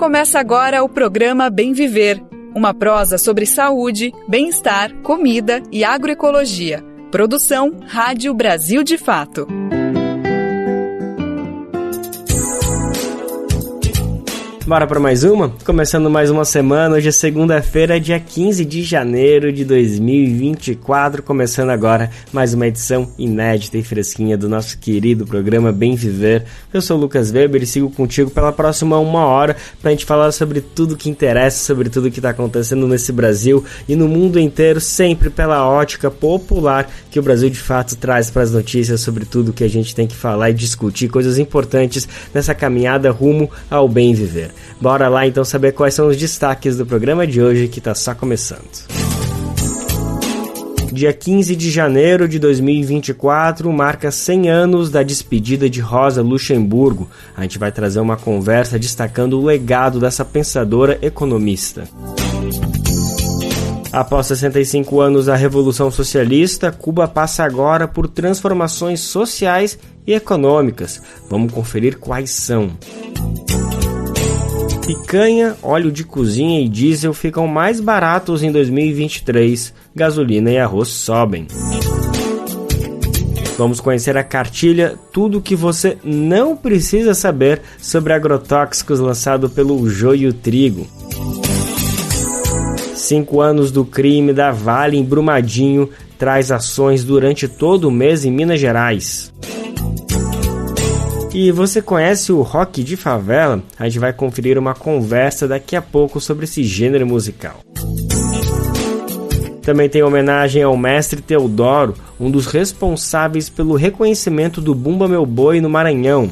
Começa agora o programa Bem Viver, uma prosa sobre saúde, bem-estar, comida e agroecologia. Produção Rádio Brasil de Fato. Bora para mais uma? Começando mais uma semana, hoje é segunda-feira, dia 15 de janeiro de 2024, começando agora mais uma edição inédita e fresquinha do nosso querido programa Bem Viver. Eu sou o Lucas Weber e sigo contigo pela próxima uma hora pra gente falar sobre tudo que interessa, sobre tudo que tá acontecendo nesse Brasil e no mundo inteiro, sempre pela ótica popular que o Brasil de Fato traz para as notícias sobre tudo que a gente tem que falar e discutir, coisas importantes nessa caminhada rumo ao bem viver. Bora lá então saber quais são os destaques do programa de hoje que está só começando. Dia 15 de janeiro de 2024 marca 100 anos da despedida de Rosa Luxemburgo. A gente vai trazer uma conversa destacando o legado dessa pensadora economista. Após 65 anos da Revolução Socialista, Cuba passa agora por transformações sociais e econômicas. Vamos conferir quais são. Picanha, óleo de cozinha e diesel ficam mais baratos em 2023. Gasolina e arroz sobem. Vamos conhecer a cartilha Tudo o que você não precisa saber sobre agrotóxicos, lançado pelo Joio Trigo. 5 anos do crime da Vale em Brumadinho traz ações durante todo o mês em Minas Gerais. E você conhece o rock de favela? A gente vai conferir uma conversa daqui a pouco sobre esse gênero musical. Também tem homenagem ao mestre Teodoro, um dos responsáveis pelo reconhecimento do Bumba Meu Boi no Maranhão.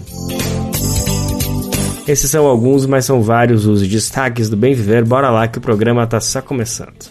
Esses são alguns, mas são vários os destaques do Bem Viver. Bora lá que o programa tá só começando.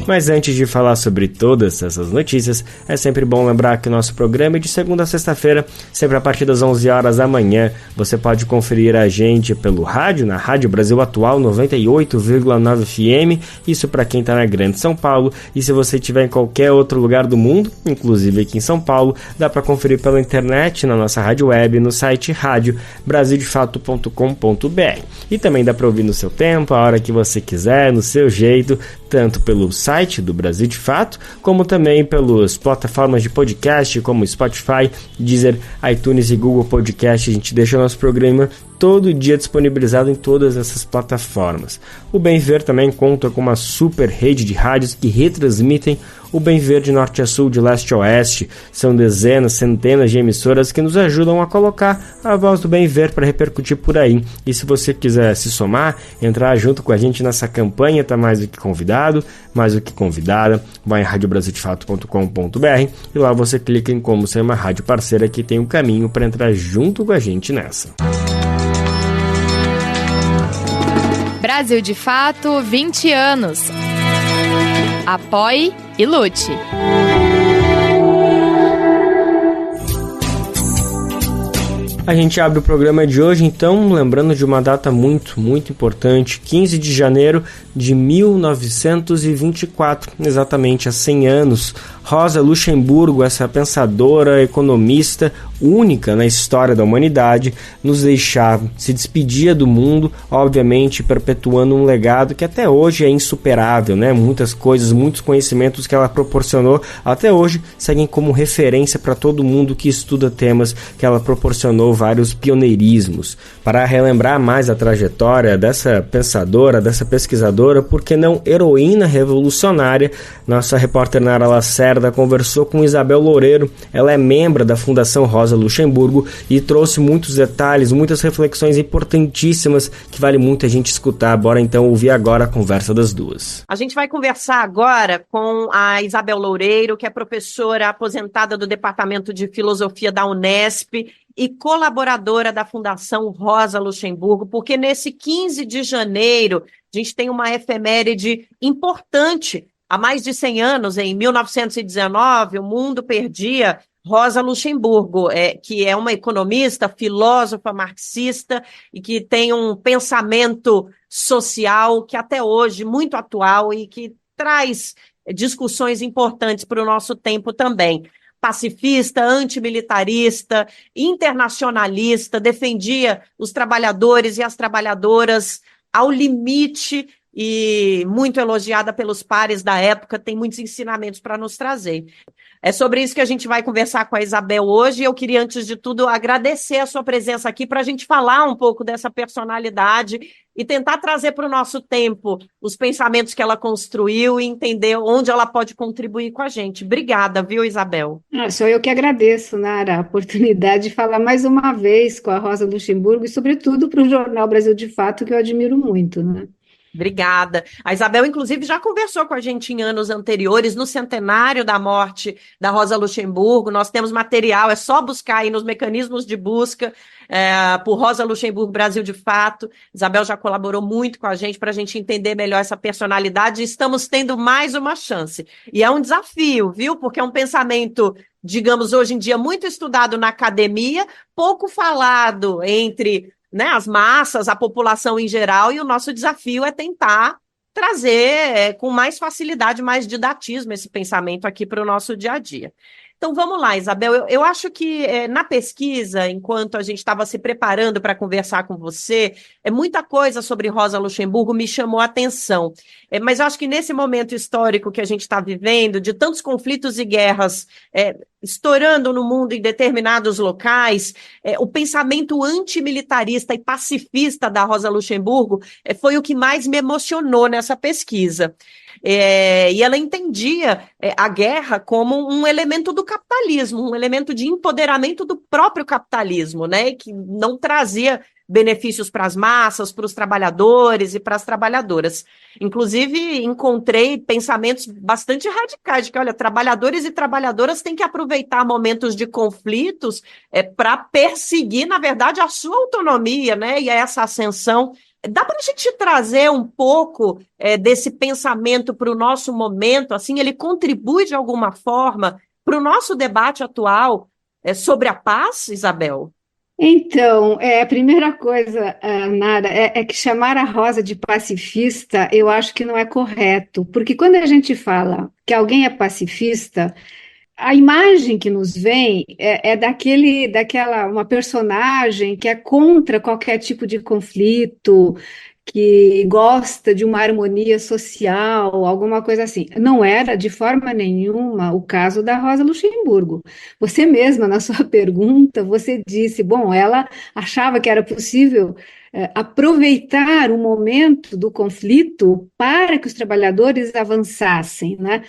Mas antes de falar sobre todas essas notícias, é sempre bom lembrar que o nosso programa é de segunda a sexta-feira, sempre a partir das 11 horas da manhã. Você pode conferir a gente pelo rádio, na Rádio Brasil Atual 98,9 FM, isso para quem está na Grande São Paulo, e se você estiver em qualquer outro lugar do mundo, inclusive aqui em São Paulo, dá para conferir pela internet, na nossa rádio web, no site radiobrasildefato.com.br. E também dá para ouvir no seu tempo, a hora que você quiser, no seu jeito, tanto pelo site do Brasil de Fato, como também pelas plataformas de podcast como Spotify, Deezer, iTunes e Google Podcast. A gente deixa o nosso programa todo dia disponibilizado em todas essas plataformas. O Bem Viver também conta com uma super rede de rádios que retransmitem o Bem Viver de norte a sul, de leste a oeste. São dezenas, centenas de emissoras que nos ajudam a colocar a voz do Bem Viver para repercutir por aí. E se você quiser se somar, entrar junto com a gente nessa campanha, tá mais do que convidado, mais do que convidada, vai em radiobrasildefato.com.br e lá você clica em como ser uma rádio parceira que tem um caminho para entrar junto com a gente nessa. Brasil de Fato, 20 anos. Apoie e lute. A gente abre o programa de hoje, então, lembrando de uma data muito, muito importante, 15 de janeiro de 1924, exatamente há 100 anos. Rosa Luxemburgo, essa pensadora, economista, única na história da humanidade, nos deixava, se despedia do mundo, obviamente perpetuando um legado que até hoje é insuperável, né? Muitas coisas, muitos conhecimentos que ela proporcionou, até hoje seguem como referência para todo mundo que estuda temas que ela proporcionou vários pioneirismos. Para relembrar mais a trajetória dessa pensadora, dessa pesquisadora, por que não heroína revolucionária, nossa repórter Nara Lacerda conversou com Isabel Loureiro. Ela é membro da Fundação Rosa Luxemburgo e trouxe muitos detalhes, muitas reflexões importantíssimas que vale muito a gente escutar. Bora então ouvir agora a conversa das duas. A gente vai conversar agora com a Isabel Loureiro, que é professora aposentada do Departamento de Filosofia da Unesp e colaboradora da Fundação Rosa Luxemburgo, porque nesse 15 de janeiro a gente tem uma efeméride importante. Há mais de 100 anos, em 1919, o mundo perdia Rosa Luxemburgo, que é uma economista, filósofa, marxista e que tem um pensamento social que até hoje muito atual e que traz discussões importantes para o nosso tempo também. pacifista, antimilitarista, internacionalista, defendia os trabalhadores e as trabalhadoras ao limite e muito elogiada pelos pares da época, tem muitos ensinamentos para nos trazer. É sobre isso que a gente vai conversar com a Isabel hoje. Eu queria, antes de tudo, agradecer a sua presença aqui para a gente falar um pouco dessa personalidade e tentar trazer para o nosso tempo os pensamentos que ela construiu e entender onde ela pode contribuir com a gente. Obrigada, viu, Isabel? Sou eu que agradeço, Nara, a oportunidade de falar mais uma vez com a Rosa Luxemburgo e, sobretudo, para o Jornal Brasil de Fato, que eu admiro muito, né? Obrigada. A Isabel, inclusive, já conversou com a gente em anos anteriores, no centenário da morte da Rosa Luxemburgo. Nós temos material, é só buscar aí nos mecanismos de busca por Rosa Luxemburgo Brasil de Fato. Isabel já colaborou muito com a gente para a gente entender melhor essa personalidade e estamos tendo mais uma chance. E é um desafio, viu? Porque é um pensamento, digamos, hoje em dia muito estudado na academia, pouco falado entre as massas, a população em geral, e o nosso desafio é tentar trazer com mais facilidade, mais didatismo esse pensamento aqui para o nosso dia a dia. Então vamos lá, Isabel, eu acho que na pesquisa, enquanto a gente estava se preparando para conversar com você, muita coisa sobre Rosa Luxemburgo me chamou a atenção, mas eu acho que nesse momento histórico que a gente está vivendo, de tantos conflitos e guerras estourando no mundo em determinados locais, o pensamento antimilitarista e pacifista da Rosa Luxemburgo foi o que mais me emocionou nessa pesquisa. E ela entendia a guerra como um elemento do capitalismo, um elemento de empoderamento do próprio capitalismo, né, que não trazia benefícios para as massas, para os trabalhadores e para as trabalhadoras. Inclusive, encontrei pensamentos bastante radicais, de que, olha, trabalhadores e trabalhadoras têm que aproveitar momentos de conflitos para perseguir, na verdade, a sua autonomia, né, e essa ascensão. Dá para a gente trazer um pouco desse pensamento para o nosso momento, assim, ele contribui de alguma forma para o nosso debate atual sobre a paz, Isabel? Então, a primeira coisa, Nara, é que chamar a Rosa de pacifista, eu acho que não é correto, porque quando a gente fala que alguém é pacifista, a imagem que nos vem daquela uma personagem que é contra qualquer tipo de conflito, que gosta de uma harmonia social, alguma coisa assim. Não era de forma nenhuma o caso da Rosa Luxemburgo. Você mesma, na sua pergunta, você disse, bom, ela achava que era possível aproveitar o momento do conflito para que os trabalhadores avançassem, né?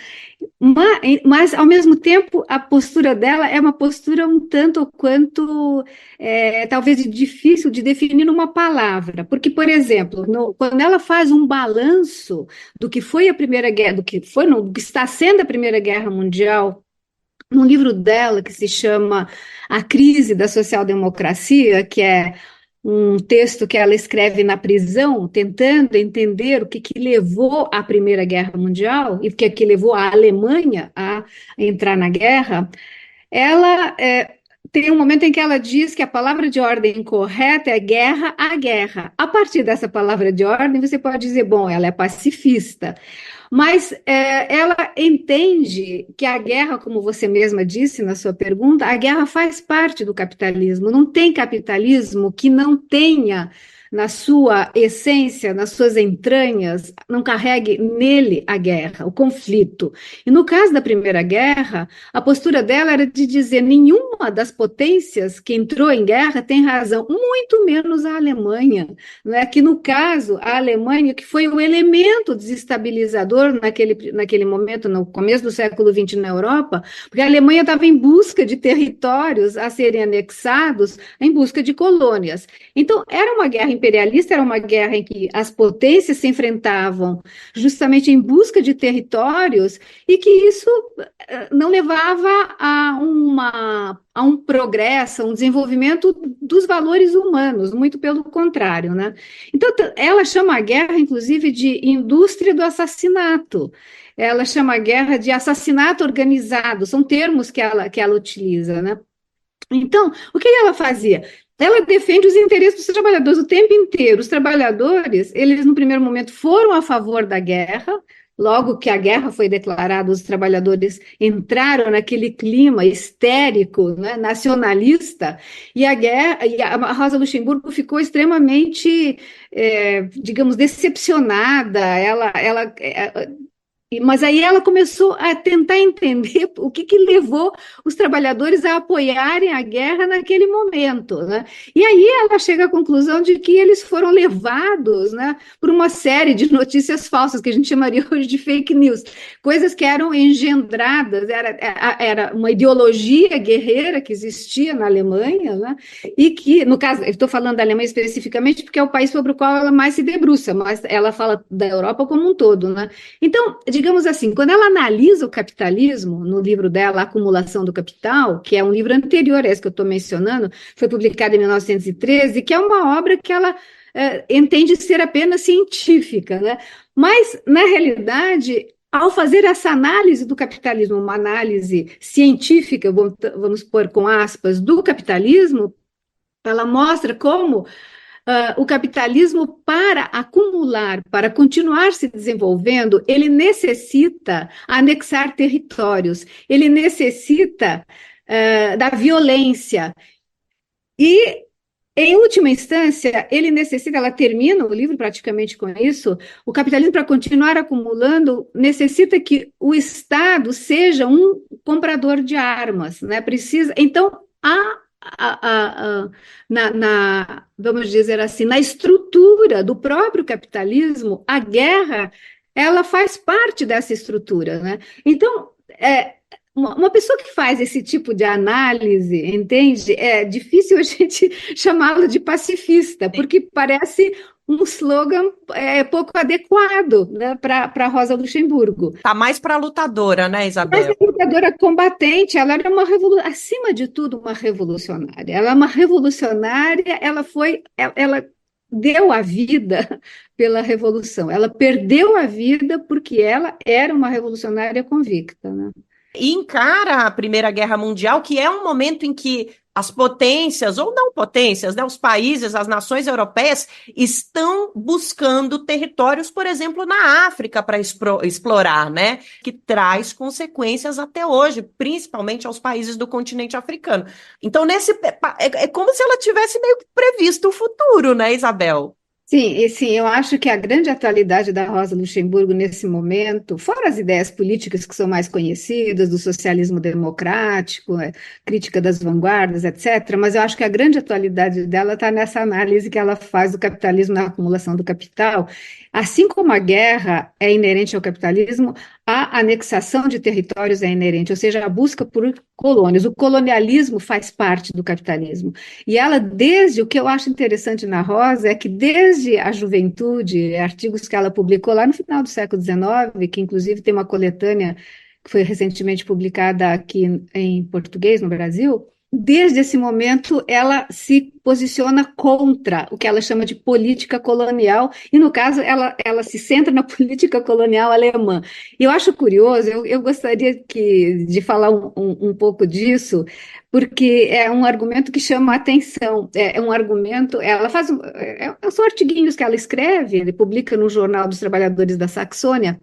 Mas, ao mesmo tempo, a postura dela é uma postura um tanto quanto, talvez, difícil de definir numa palavra, porque, por exemplo, quando ela faz um balanço do que foi a Primeira Guerra, do que está sendo a Primeira Guerra Mundial, num livro dela que se chama A Crise da Social-Democracia, que é um texto que ela escreve na prisão, tentando entender o que levou à Primeira Guerra Mundial e o que levou a Alemanha a entrar na guerra, ela tem um momento em que ela diz que a palavra de ordem correta é guerra à guerra. A partir dessa palavra de ordem, você pode dizer, bom, ela é pacifista. Mas ela entende que a guerra, como você mesma disse na sua pergunta, a guerra faz parte do capitalismo. Não tem capitalismo que não tenha na sua essência, nas suas entranhas, não carregue nele a guerra, o conflito. E no caso da Primeira Guerra, a postura dela era de dizer nenhuma das potências que entrou em guerra tem razão, muito menos a Alemanha, né? Que no caso, a Alemanha, que foi o elemento desestabilizador naquele momento, no começo do século XX na Europa, porque a Alemanha estava em busca de territórios a serem anexados, em busca de colônias. Então, era uma guerra imperialista, era uma guerra em que as potências se enfrentavam justamente em busca de territórios e que isso não levava a um progresso, a um desenvolvimento dos valores humanos, muito pelo contrário, né? Então, ela chama a guerra, inclusive, de indústria do assassinato. Ela chama a guerra de assassinato organizado, são termos que ela utiliza, né? Então, o que ela fazia? Ela defende os interesses dos trabalhadores o tempo inteiro. Os trabalhadores, eles no primeiro momento foram a favor da guerra, Logo que a guerra foi declarada, os trabalhadores entraram naquele clima histérico, né, nacionalista, e a Rosa Luxemburgo ficou extremamente, digamos, decepcionada. Mas aí ela começou a tentar entender o que levou os trabalhadores a apoiarem a guerra naquele momento, né? E aí ela chega à conclusão de que eles foram levados, né, por uma série de notícias falsas, que a gente chamaria hoje de fake news, coisas que eram engendradas, era uma ideologia guerreira que existia na Alemanha, né? E que, no caso, eu estou falando da Alemanha especificamente porque é o país sobre o qual ela mais se debruça, mas ela fala da Europa como um todo, né? Então, digamos assim, quando ela analisa o capitalismo, no livro dela, A Acumulação do Capital, que é um livro anterior a esse que eu estou mencionando, foi publicado em 1913, que é uma obra que ela entende ser apenas científica, né? Mas, na realidade, ao fazer essa análise do capitalismo, uma análise científica, vamos pôr com aspas, do capitalismo, ela mostra como o capitalismo, para acumular, para continuar se desenvolvendo, ele necessita anexar territórios, ele necessita da violência. E, em última instância, ele necessita, ela termina o livro praticamente com isso, o capitalismo, para continuar acumulando, necessita que o Estado seja um comprador de armas, né? Precisa, então, vamos dizer assim, na estrutura do próprio capitalismo, a guerra, ela faz parte dessa estrutura, né? Então, uma pessoa que faz esse tipo de análise, entende? É difícil a gente chamá-lo de pacifista, porque parece um slogan pouco adequado, né, para Rosa Luxemburgo. Tá mais para lutadora, né, Isabel? Mas a lutadora combatente, ela era acima de tudo, uma revolucionária. Ela é uma revolucionária, ela deu a vida pela revolução. Ela perdeu a vida porque ela era uma revolucionária convicta, né? E encara a Primeira Guerra Mundial, que é um momento em que as potências, ou não potências, né, os países, as nações europeias, estão buscando territórios, por exemplo, na África para explorar, né, que traz consequências até hoje, principalmente aos países do continente africano. Então, é como se ela tivesse meio que previsto o futuro, né, Isabel? Sim, eu acho que a grande atualidade da Rosa Luxemburgo nesse momento, fora as ideias políticas que são mais conhecidas, do socialismo democrático, crítica das vanguardas, etc., mas eu acho que a grande atualidade dela está nessa análise que ela faz do capitalismo na acumulação do capital. Assim como a guerra é inerente ao capitalismo, a anexação de territórios é inerente, ou seja, a busca por colônias. O colonialismo faz parte do capitalismo. E ela, o que eu acho interessante na Rosa, é que desde a juventude, artigos que ela publicou lá no final do século XIX, que inclusive tem uma coletânea que foi recentemente publicada aqui em português, no Brasil, desde esse momento ela se posiciona contra o que ela chama de política colonial, e no caso ela se centra na política colonial alemã. E eu acho curioso, eu gostaria de falar um pouco disso, porque é um argumento que chama a atenção, é um argumento, ela faz, são artiguinhos que ela escreve, ele publica no Jornal dos Trabalhadores da Saxônia,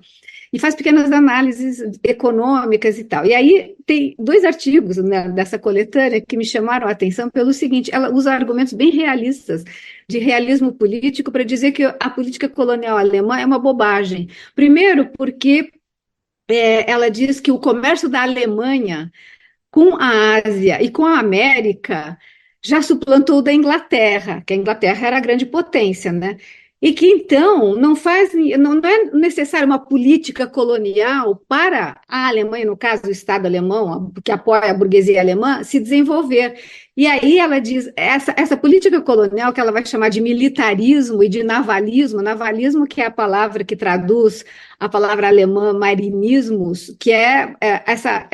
e faz pequenas análises econômicas e tal. E aí tem 2 artigos, né, dessa coletânea que me chamaram a atenção pelo seguinte: ela usa argumentos bem realistas, de realismo político, para dizer que a política colonial alemã é uma bobagem. Primeiro, porque ela diz que o comércio da Alemanha com a Ásia e com a América já suplantou o da Inglaterra, que a Inglaterra era a grande potência, né? E que, então, não é necessário uma política colonial para a Alemanha, no caso, o Estado alemão, que apoia a burguesia alemã, se desenvolver. E aí ela diz, essa política colonial, que ela vai chamar de militarismo e de navalismo, que é a palavra que traduz a palavra alemã marinismus, que é essa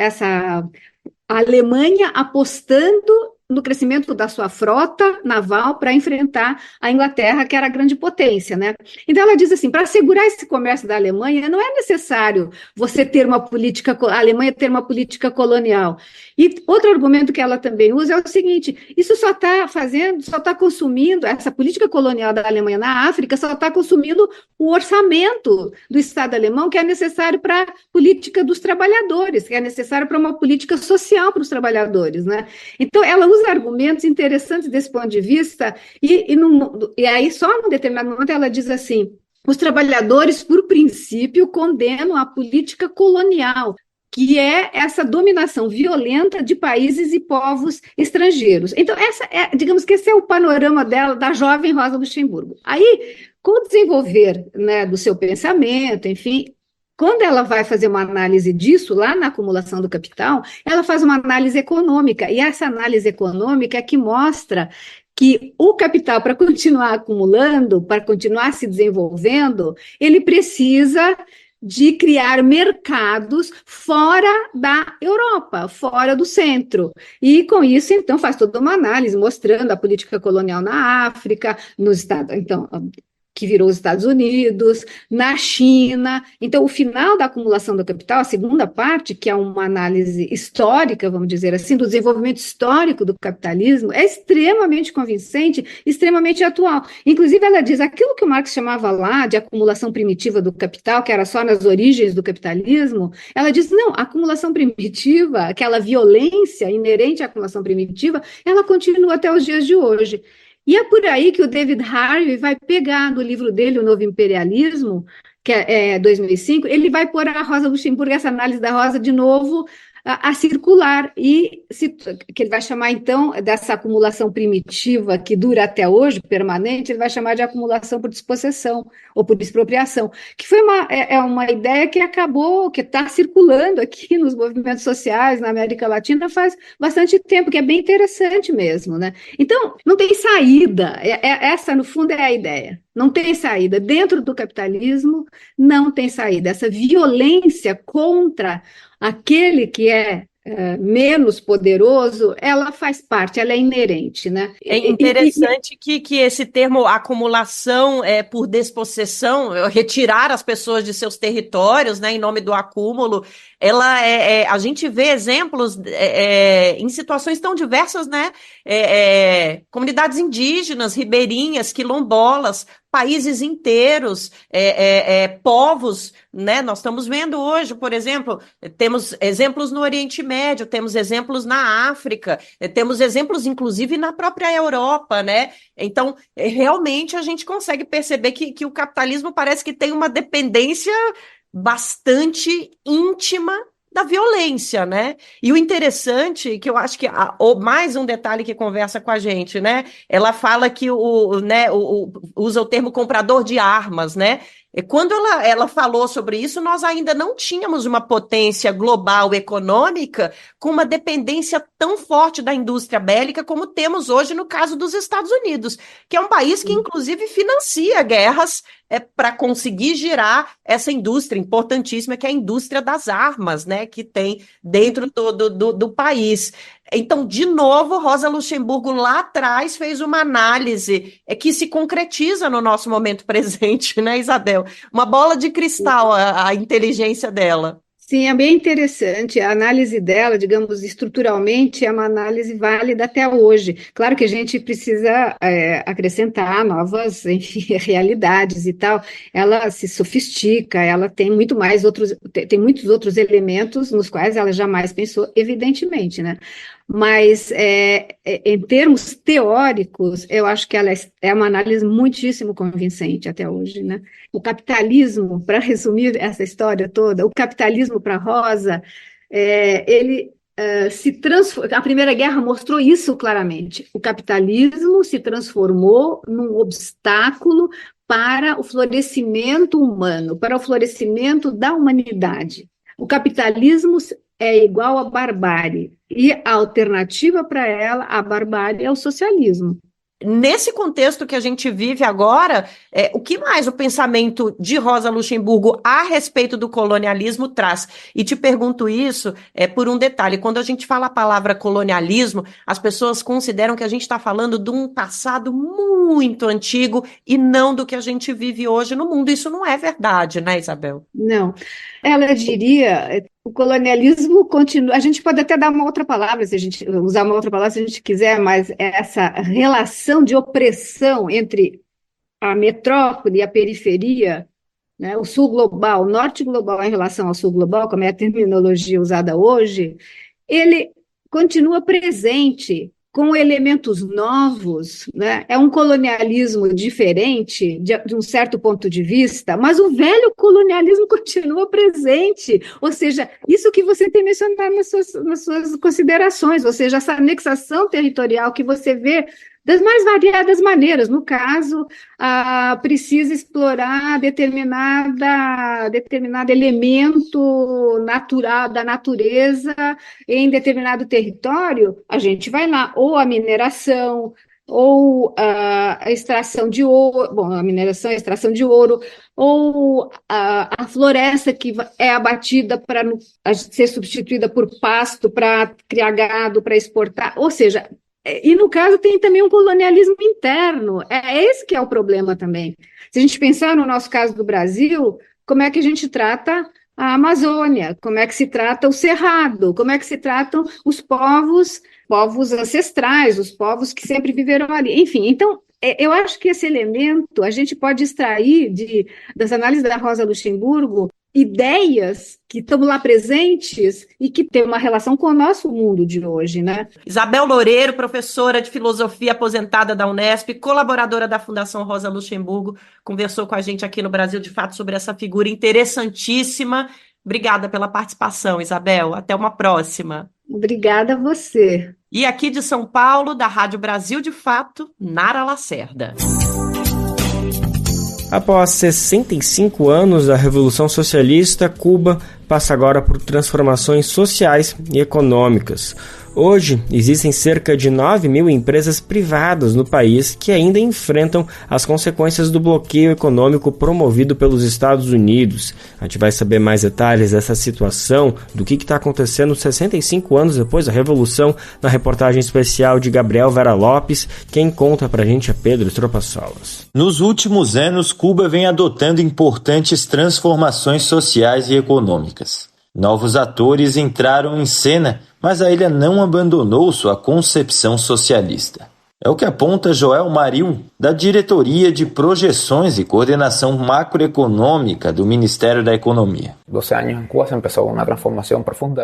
a Alemanha apostando no crescimento da sua frota naval para enfrentar a Inglaterra, que era a grande potência, né? Então ela diz assim, para assegurar esse comércio da Alemanha, não é necessário você ter a Alemanha ter uma política colonial. E outro argumento que ela também usa é o seguinte, isso só está consumindo, essa política colonial da Alemanha na África só está consumindo o orçamento do Estado alemão que é necessário para a política dos trabalhadores, que é necessário para uma política social para os trabalhadores, né? Então, ela usa argumentos interessantes desse ponto de vista, e aí só num determinado momento ela diz assim, os trabalhadores, por princípio, condenam a política colonial, que é essa dominação violenta de países e povos estrangeiros. Então, digamos que esse é o panorama dela, da jovem Rosa Luxemburgo. Aí, com o desenvolver, né, do seu pensamento, enfim, quando ela vai fazer uma análise disso, lá na acumulação do capital, ela faz uma análise econômica, e essa análise econômica é que mostra que o capital, para continuar acumulando, para continuar se desenvolvendo, ele precisa de criar mercados fora da Europa, fora do centro. E com isso, então, faz toda uma análise mostrando a política colonial na África, nos Estados, então, que virou os Estados Unidos, na China. Então, o final da acumulação do capital, a segunda parte, que é uma análise histórica, vamos dizer assim, do desenvolvimento histórico do capitalismo, é extremamente convincente, extremamente atual. Inclusive, ela diz, aquilo que o Marx chamava lá de acumulação primitiva do capital, que era só nas origens do capitalismo, ela diz, não, a acumulação primitiva, aquela violência inerente à acumulação primitiva, ela continua até os dias de hoje. E é por aí que o David Harvey vai pegar no livro dele, O Novo Imperialismo, que é 2005, ele vai pôr a Rosa Luxemburgo, essa análise da Rosa, de novo a circular, que ele vai chamar, então, dessa acumulação primitiva que dura até hoje, permanente, ele vai chamar de acumulação por despossessão ou por expropriação, que foi uma ideia que está circulando aqui nos movimentos sociais na América Latina faz bastante tempo, que é bem interessante mesmo, né? Então, não tem saída, essa, no fundo, é a ideia. Não tem saída. Dentro do capitalismo, não tem saída. Essa violência contra aquele que é menos poderoso, ela faz parte, ela é inerente, né? É interessante que esse termo acumulação por despossessão, retirar as pessoas de seus territórios, né, em nome do acúmulo, a gente vê exemplos em situações tão diversas, né? Comunidades indígenas, ribeirinhas, quilombolas, países inteiros, povos, né? Nós estamos vendo hoje, por exemplo, temos exemplos no Oriente Médio, temos exemplos na África, temos exemplos, inclusive, na própria Europa, né? Então, realmente a gente consegue perceber que o capitalismo parece que tem uma dependência bastante íntima da violência, né? E o interessante, que eu acho que mais um detalhe que conversa com a gente, né? Ela fala que usa o termo comprador de armas, né? E quando ela falou sobre isso, nós ainda não tínhamos uma potência global econômica com uma dependência tão forte da indústria bélica como temos hoje no caso dos Estados Unidos, que é um país que, inclusive, financia guerras para conseguir girar essa indústria importantíssima, que é a indústria das armas, né, que tem dentro do país. Então, de novo, Rosa Luxemburgo lá atrás fez uma análise que se concretiza no nosso momento presente, né, Isabel? Uma bola de cristal, a inteligência dela. Sim, é bem interessante. A análise dela, digamos, estruturalmente, é uma análise válida até hoje. Claro que a gente precisa acrescentar novas, enfim, realidades e tal. Ela se sofistica, ela tem tem muitos outros elementos nos quais ela jamais pensou, evidentemente, né? Mas, em termos teóricos, eu acho que ela é uma análise muitíssimo convincente até hoje, né? O capitalismo, para resumir essa história toda, o capitalismo para Rosa, ele se transformou. A Primeira Guerra mostrou isso claramente. O capitalismo se transformou num obstáculo para o florescimento humano, para o florescimento da humanidade. O capitalismo é igual à barbárie, e a alternativa para ela, a barbárie, é o socialismo. nesse contexto que a gente vive agora, o que mais o pensamento de Rosa Luxemburgo a respeito do colonialismo traz? E te pergunto isso por um detalhe. Quando a gente fala a palavra colonialismo, as pessoas consideram que a gente está falando de um passado muito antigo e não do que a gente vive hoje no mundo. Isso não é verdade, né, Isabel? Não. Ela diria, o colonialismo continua. A gente pode até dar uma outra palavra, se a gente usar uma outra palavra se a gente quiser, mas essa relação de opressão entre a metrópole e a periferia, né, o sul global, o norte global em relação ao sul global, como é a terminologia usada hoje, ele continua presente com elementos novos, né? É um colonialismo diferente de um certo ponto de vista, mas o velho colonialismo continua presente, ou seja, isso que você tem mencionado nas suas considerações, ou seja, essa anexação territorial que você vê das mais variadas maneiras. No caso, precisa explorar determinado elemento natural da natureza em determinado território, a gente vai lá, ou a mineração, ou a extração de ouro, a mineração, a extração de ouro, ou a floresta que é abatida para ser substituída por pasto para criar gado, para exportar, ou seja, e no caso tem também um colonialismo interno, é esse que é o problema também. Se a gente pensar no nosso caso do Brasil, como é que a gente trata a Amazônia, como é que se trata o Cerrado, como é que se tratam os povos ancestrais, os povos que sempre viveram ali, enfim, então eu acho que esse elemento a gente pode extrair das análises da Rosa Luxemburgo ideias que estão lá presentes e que têm uma relação com o nosso mundo de hoje, né? Isabel Loureiro, professora de filosofia aposentada da Unesp, colaboradora da Fundação Rosa Luxemburgo, conversou com a gente aqui no Brasil de Fato sobre essa figura interessantíssima. Obrigada pela participação, Isabel. Até uma próxima. Obrigada a você. E aqui de São Paulo, da Rádio Brasil de Fato, Nara Lacerda. Após 65 anos da Revolução Socialista, Cuba passa agora por transformações sociais e econômicas. Hoje, existem cerca de 9.000 empresas privadas no país que ainda enfrentam as consequências do bloqueio econômico promovido pelos Estados Unidos. A gente vai saber mais detalhes dessa situação, do que está acontecendo 65 anos depois da Revolução, na reportagem especial de Gabriel Vera Lopes. Quem conta pra gente é Pedro Estropaçolas. Nos últimos anos, Cuba vem adotando importantes transformações sociais e econômicas. Novos atores entraram em cena, mas a ilha não abandonou sua concepção socialista. É o que aponta Joel Maril, da Diretoria de Projeções e Coordenação Macroeconômica do Ministério da Economia.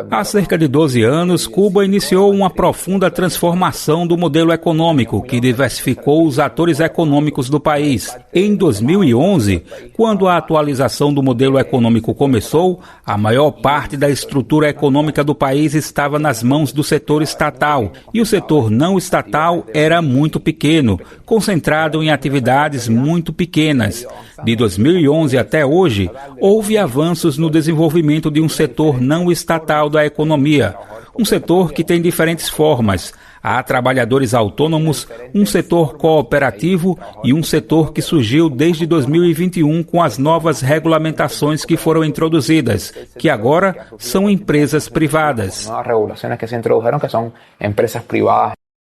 Há cerca de 12 anos, Cuba iniciou uma profunda transformação do modelo econômico, que diversificou os atores econômicos do país. Em 2011, quando a atualização do modelo econômico começou, a maior parte da estrutura econômica do país estava nas mãos do setor estatal, e o setor não estatal era muito pequeno, concentrado em atividades muito pequenas. De 2011 até hoje, houve avanços no desenvolvimento de um setor não estatal da economia, um setor que tem diferentes formas. Há trabalhadores autônomos, um setor cooperativo e um setor que surgiu desde 2021 com as novas regulamentações que foram introduzidas, que agora são empresas privadas.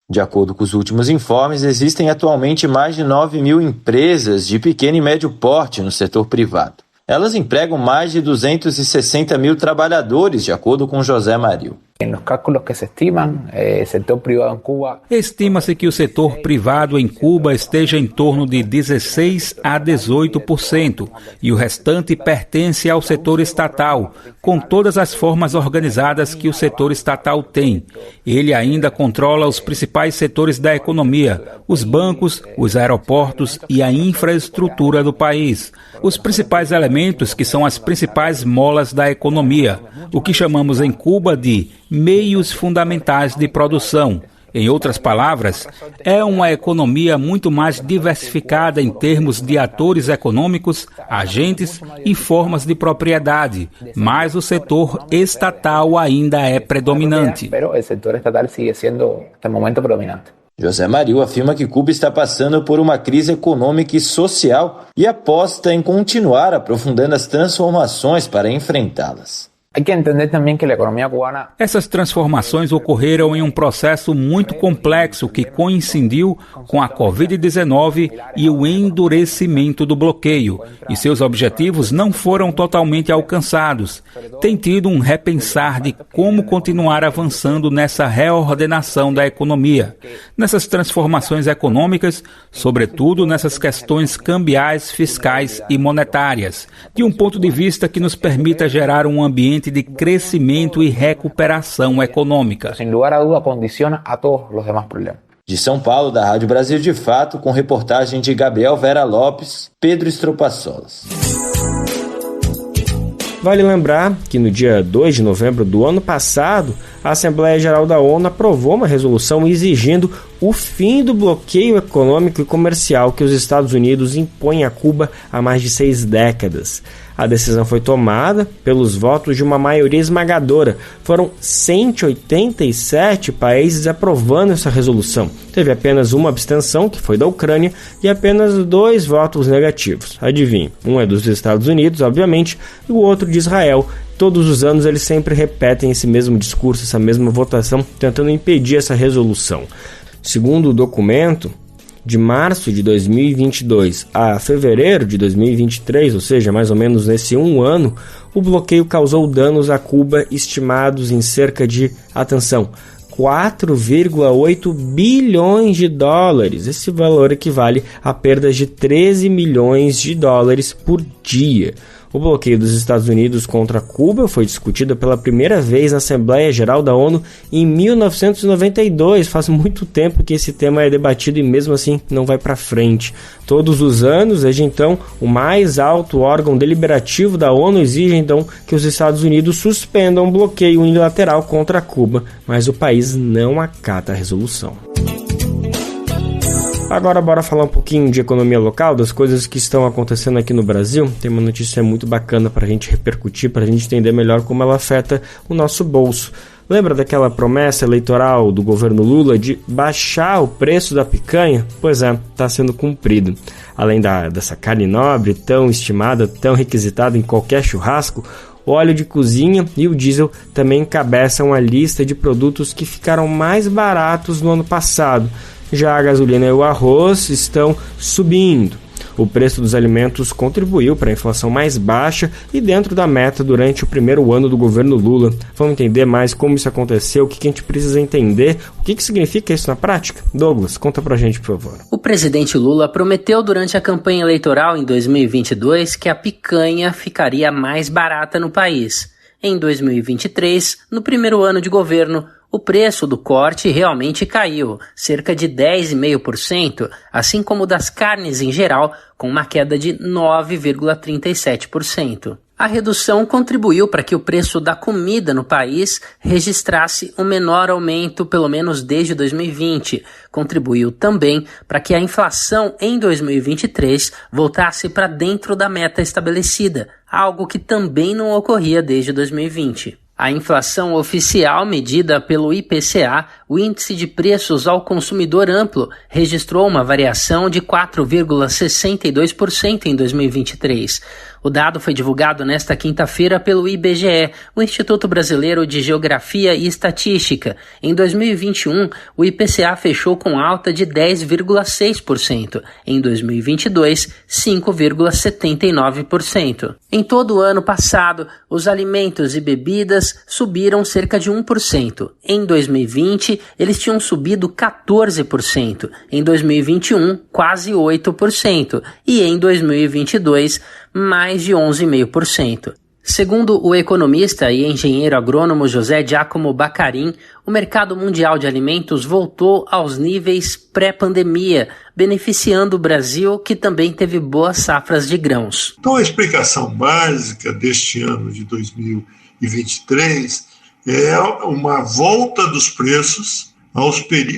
De acordo com os últimos informes, existem atualmente mais de 9.000 empresas de pequeno e médio porte no setor privado. Elas empregam mais de 260 mil trabalhadores, de acordo com José Maril. Estima-se que o setor privado em Cuba esteja em torno de 16% a 18%, e o restante pertence ao setor estatal, com todas as formas organizadas que o setor estatal tem. Ele ainda controla os principais setores da economia, os bancos, os aeroportos e a infraestrutura do país. Os principais elementos que são as principais molas da economia, o que chamamos em Cuba de meios fundamentais de produção. Em outras palavras, é uma economia muito mais diversificada em termos de atores econômicos, agentes e formas de propriedade, mas o setor estatal ainda é predominante. José Mario afirma que Cuba está passando por uma crise econômica e social e aposta em continuar aprofundando as transformações para enfrentá-las. Hay que entender también que la economía cubana... Essas transformações ocorreram em um processo muito complexo que coincidiu com a Covid-19 e o endurecimento do bloqueio, e seus objetivos não foram totalmente alcançados. Tem tido um repensar de como continuar avançando nessa reordenação da economia, nessas transformações econômicas, sobretudo nessas questões cambiais, fiscais e monetárias, de um ponto de vista que nos permita gerar um ambiente de crescimento e recuperação econômica. Sem lugar a dúvida, condiciona a todos os demais problemas. De São Paulo, da Rádio Brasil de Fato, com reportagem de Gabriel Vera Lopes, Pedro Estropaçolas. Vale lembrar que no dia 2 de novembro do ano passado, a Assembleia Geral da ONU aprovou uma resolução exigindo o fim do bloqueio econômico e comercial que os Estados Unidos impõem a Cuba há mais de 6 décadas. A decisão foi tomada pelos votos de uma maioria esmagadora. Foram 187 países aprovando essa resolução. Teve apenas uma abstenção, que foi da Ucrânia, e apenas 2 votos negativos. Adivinhe, um é dos Estados Unidos, obviamente, e o outro de Israel. Todos os anos eles sempre repetem esse mesmo discurso, essa mesma votação, tentando impedir essa resolução. Segundo o documento, de março de 2022 a fevereiro de 2023, ou seja, mais ou menos nesse um ano, o bloqueio causou danos a Cuba estimados em cerca de, atenção, 4,8 bilhões de dólares. Esse valor equivale a perdas de 13 milhões de dólares por dia. O bloqueio dos Estados Unidos contra Cuba foi discutido pela primeira vez na Assembleia Geral da ONU em 1992. Faz muito tempo que esse tema é debatido e mesmo assim não vai para frente. Todos os anos, desde então, o mais alto órgão deliberativo da ONU exige então que os Estados Unidos suspendam o bloqueio unilateral contra Cuba, mas o país não acata a resolução. Agora bora falar um pouquinho de economia local, das coisas que estão acontecendo aqui no Brasil. Tem uma notícia muito bacana para a gente repercutir, para a gente entender melhor como ela afeta o nosso bolso. Lembra daquela promessa eleitoral do governo Lula de baixar o preço da picanha? Pois é, está sendo cumprido. Além dessa carne nobre, tão estimada, tão requisitada em qualquer churrasco, o óleo de cozinha e o diesel também encabeçam a lista de produtos que ficaram mais baratos no ano passado. Já a gasolina e o arroz estão subindo. O preço dos alimentos contribuiu para a inflação mais baixa e dentro da meta durante o primeiro ano do governo Lula. Vamos entender mais como isso aconteceu, o que a gente precisa entender, o que significa isso na prática? Douglas, conta pra gente, por favor. O presidente Lula prometeu durante a campanha eleitoral em 2022 que a picanha ficaria mais barata no país. Em 2023, no primeiro ano de governo, o preço do corte realmente caiu, cerca de 10,5%, assim como das carnes em geral, com uma queda de 9,37%. A redução contribuiu para que o preço da comida no país registrasse o menor aumento, pelo menos desde 2020. Contribuiu também para que a inflação em 2023 voltasse para dentro da meta estabelecida, algo que também não ocorria desde 2020. A inflação oficial, medida pelo IPCA, o Índice de Preços ao Consumidor Amplo, registrou uma variação de 4,62% em 2023. O dado foi divulgado nesta quinta-feira pelo IBGE, o Instituto Brasileiro de Geografia e Estatística. Em 2021, o IPCA fechou com alta de 10,6%. Em 2022, 5,79%. Em todo o ano passado, os alimentos e bebidas subiram cerca de 1%. Em 2020, eles tinham subido 14%. Em 2021, quase 8%. E em 2022, mais de 11,5%. Segundo o economista e engenheiro agrônomo José Giacomo Baccarin, o mercado mundial de alimentos voltou aos níveis pré-pandemia, beneficiando o Brasil, que também teve boas safras de grãos. Então, a explicação básica deste ano de 2023 é uma volta dos preços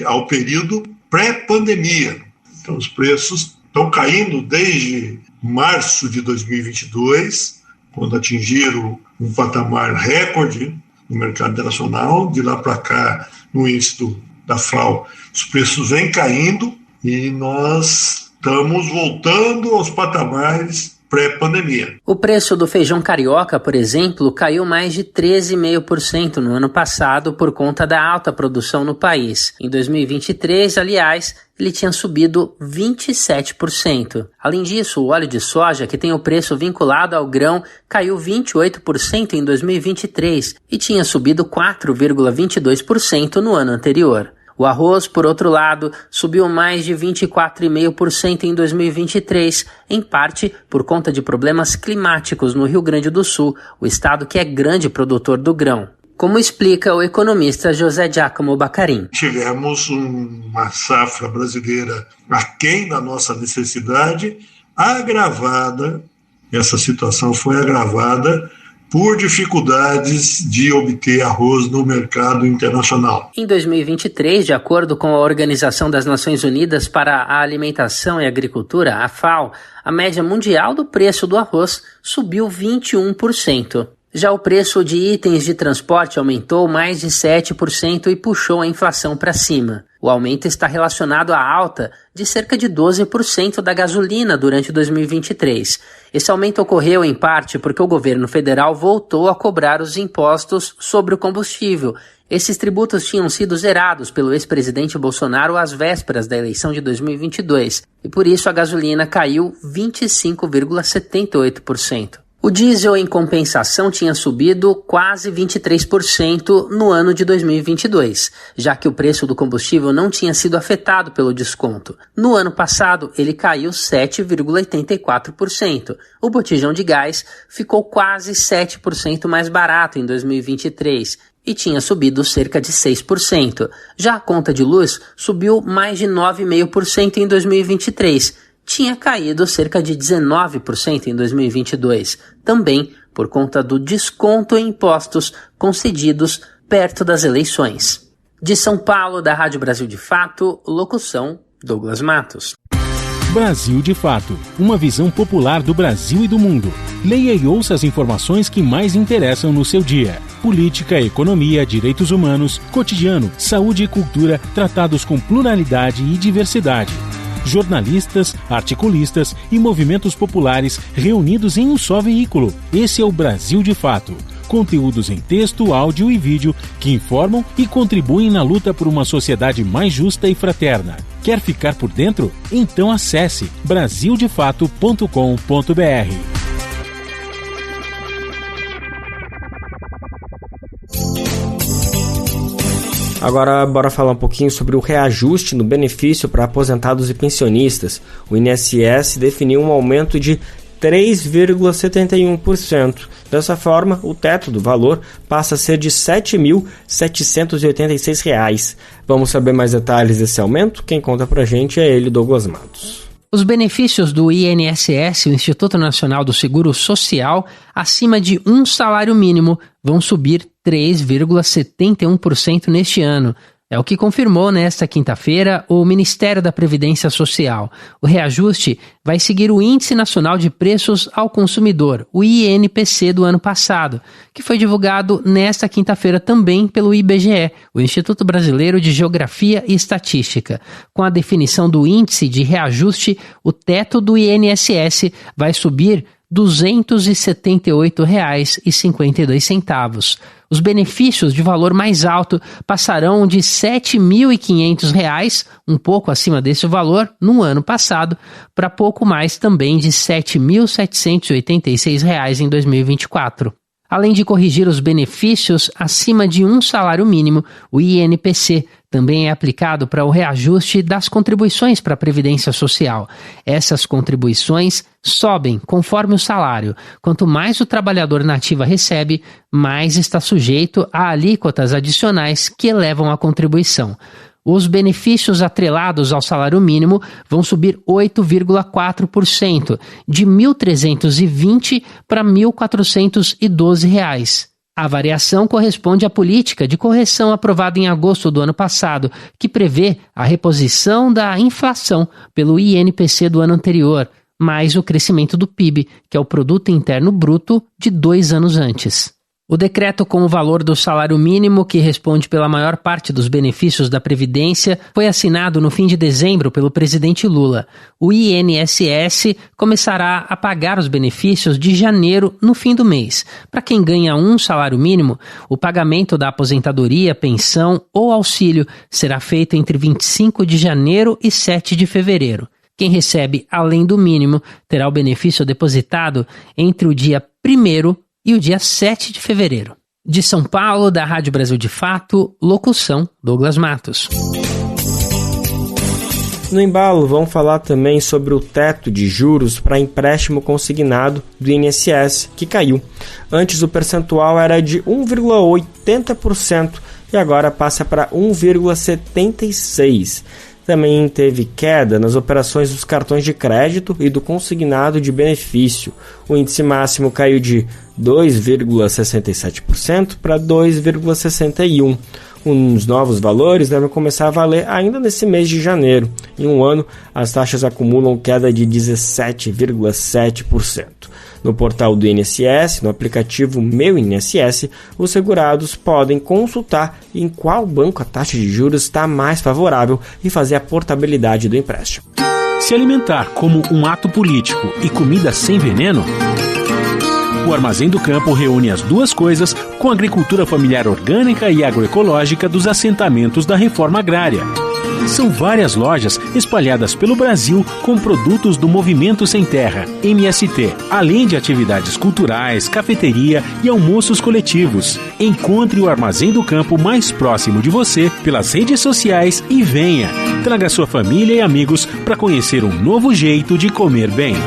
ao período pré-pandemia. Então, os preços estão caindo desde março de 2022, quando atingiram um patamar recorde no mercado internacional. De lá para cá, no índice da FAO. Os preços vêm caindo e nós estamos voltando aos patamares pré-pandemia. O preço do feijão carioca, por exemplo, caiu mais de 13,5% no ano passado por conta da alta produção no país. Em 2023, aliás, ele tinha subido 27%. Além disso, o óleo de soja, que tem o preço vinculado ao grão, caiu 28% em 2023 e tinha subido 4,22% no ano anterior. O arroz, por outro lado, subiu mais de 24,5% em 2023, em parte por conta de problemas climáticos no Rio Grande do Sul, o estado que é grande produtor do grão. Como explica o economista José Giacomo Baccarin. Tivemos uma safra brasileira aquém da nossa necessidade, agravada, essa situação foi agravada por dificuldades de obter arroz no mercado internacional. Em 2023, de acordo com a Organização das Nações Unidas para a Alimentação e Agricultura, a FAO, a média mundial do preço do arroz subiu 21%. Já o preço de itens de transporte aumentou mais de 7% e puxou a inflação para cima. O aumento está relacionado à alta de cerca de 12% da gasolina durante 2023. Esse aumento ocorreu em parte porque o governo federal voltou a cobrar os impostos sobre o combustível. Esses tributos tinham sido zerados pelo ex-presidente Bolsonaro às vésperas da eleição de 2022 e por isso a gasolina caiu 25,78%. O diesel, em compensação, tinha subido quase 23% no ano de 2022, já que o preço do combustível não tinha sido afetado pelo desconto. No ano passado, ele caiu 7,84%. O botijão de gás ficou quase 7% mais barato em 2023 e tinha subido cerca de 6%. Já a conta de luz subiu mais de 9,5% em 2023. Tinha caído cerca de 19% em 2022, também por conta do desconto em impostos concedidos perto das eleições. De São Paulo, da Rádio Brasil de Fato, locução Douglas Matos. Brasil de Fato, uma visão popular do Brasil e do mundo. Leia e ouça as informações que mais interessam no seu dia. Política, economia, direitos humanos, cotidiano, saúde e cultura, tratados com pluralidade e diversidade. Jornalistas, articulistas e movimentos populares reunidos em um só veículo. Esse é o Brasil de Fato. Conteúdos em texto, áudio e vídeo que informam e contribuem na luta por uma sociedade mais justa e fraterna. Quer ficar por dentro? Então acesse brasildefato.com.br. Agora, bora falar um pouquinho sobre o reajuste no benefício para aposentados e pensionistas. O INSS definiu um aumento de 3,71%. Dessa forma, o teto do valor passa a ser de R$ 7.786. Vamos saber mais detalhes desse aumento? Quem conta pra gente é ele, Douglas Matos. Os benefícios do INSS, o Instituto Nacional do Seguro Social, acima de um salário mínimo, vão subir 3,71% neste ano. É o que confirmou nesta quinta-feira o Ministério da Previdência Social. O reajuste vai seguir o Índice Nacional de Preços ao Consumidor, o INPC do ano passado, que foi divulgado nesta quinta-feira também pelo IBGE, o Instituto Brasileiro de Geografia e Estatística. Com a definição do índice de reajuste, o teto do INSS vai subir R$ 278,52. Os benefícios de valor mais alto passarão de R$ 7.500, um pouco acima desse valor, no ano passado, para pouco mais também de R$ 7.786 em 2024. Além de corrigir os benefícios acima de um salário mínimo, o INPC também é aplicado para o reajuste das contribuições para a Previdência Social. Essas contribuições sobem conforme o salário. Quanto mais o trabalhador na ativa recebe, mais está sujeito a alíquotas adicionais que elevam a contribuição. Os benefícios atrelados ao salário mínimo vão subir 8,4%, de R$ 1.320 para R$ 1.412. A variação corresponde à política de correção aprovada em agosto do ano passado, que prevê a reposição da inflação pelo INPC do ano anterior, mais o crescimento do PIB, que é o Produto Interno Bruto, de 2 anos antes. O decreto com o valor do salário mínimo, que responde pela maior parte dos benefícios da Previdência, foi assinado no fim de dezembro pelo presidente Lula. O INSS começará a pagar os benefícios de janeiro no fim do mês. Para quem ganha um salário mínimo, o pagamento da aposentadoria, pensão ou auxílio será feito entre 25 de janeiro e 7 de fevereiro. Quem recebe além do mínimo terá o benefício depositado entre o dia 1º e o dia 7 de fevereiro. De São Paulo, da Rádio Brasil de Fato, locução Douglas Matos. No embalo, vamos falar também sobre o teto de juros para empréstimo consignado do INSS, que caiu. Antes o percentual era de 1,80% e agora passa para 1,76%. Também teve queda nas operações dos cartões de crédito e do consignado de benefício. O índice máximo caiu de 2,67% para 2,61%. Os novos valores devem começar a valer ainda nesse mês de janeiro. Em um ano, as taxas acumulam queda de 17,7%. No portal do INSS, no aplicativo Meu INSS, os segurados podem consultar em qual banco a taxa de juros está mais favorável e fazer a portabilidade do empréstimo. Se alimentar como um ato político e comida sem veneno? O Armazém do Campo reúne as duas coisas com a agricultura familiar orgânica e agroecológica dos assentamentos da reforma agrária. São várias lojas espalhadas pelo Brasil com produtos do Movimento Sem Terra, MST, além de atividades culturais, cafeteria e almoços coletivos. Encontre o Armazém do Campo mais próximo de você pelas redes sociais e venha. Traga sua família e amigos para conhecer um novo jeito de comer bem.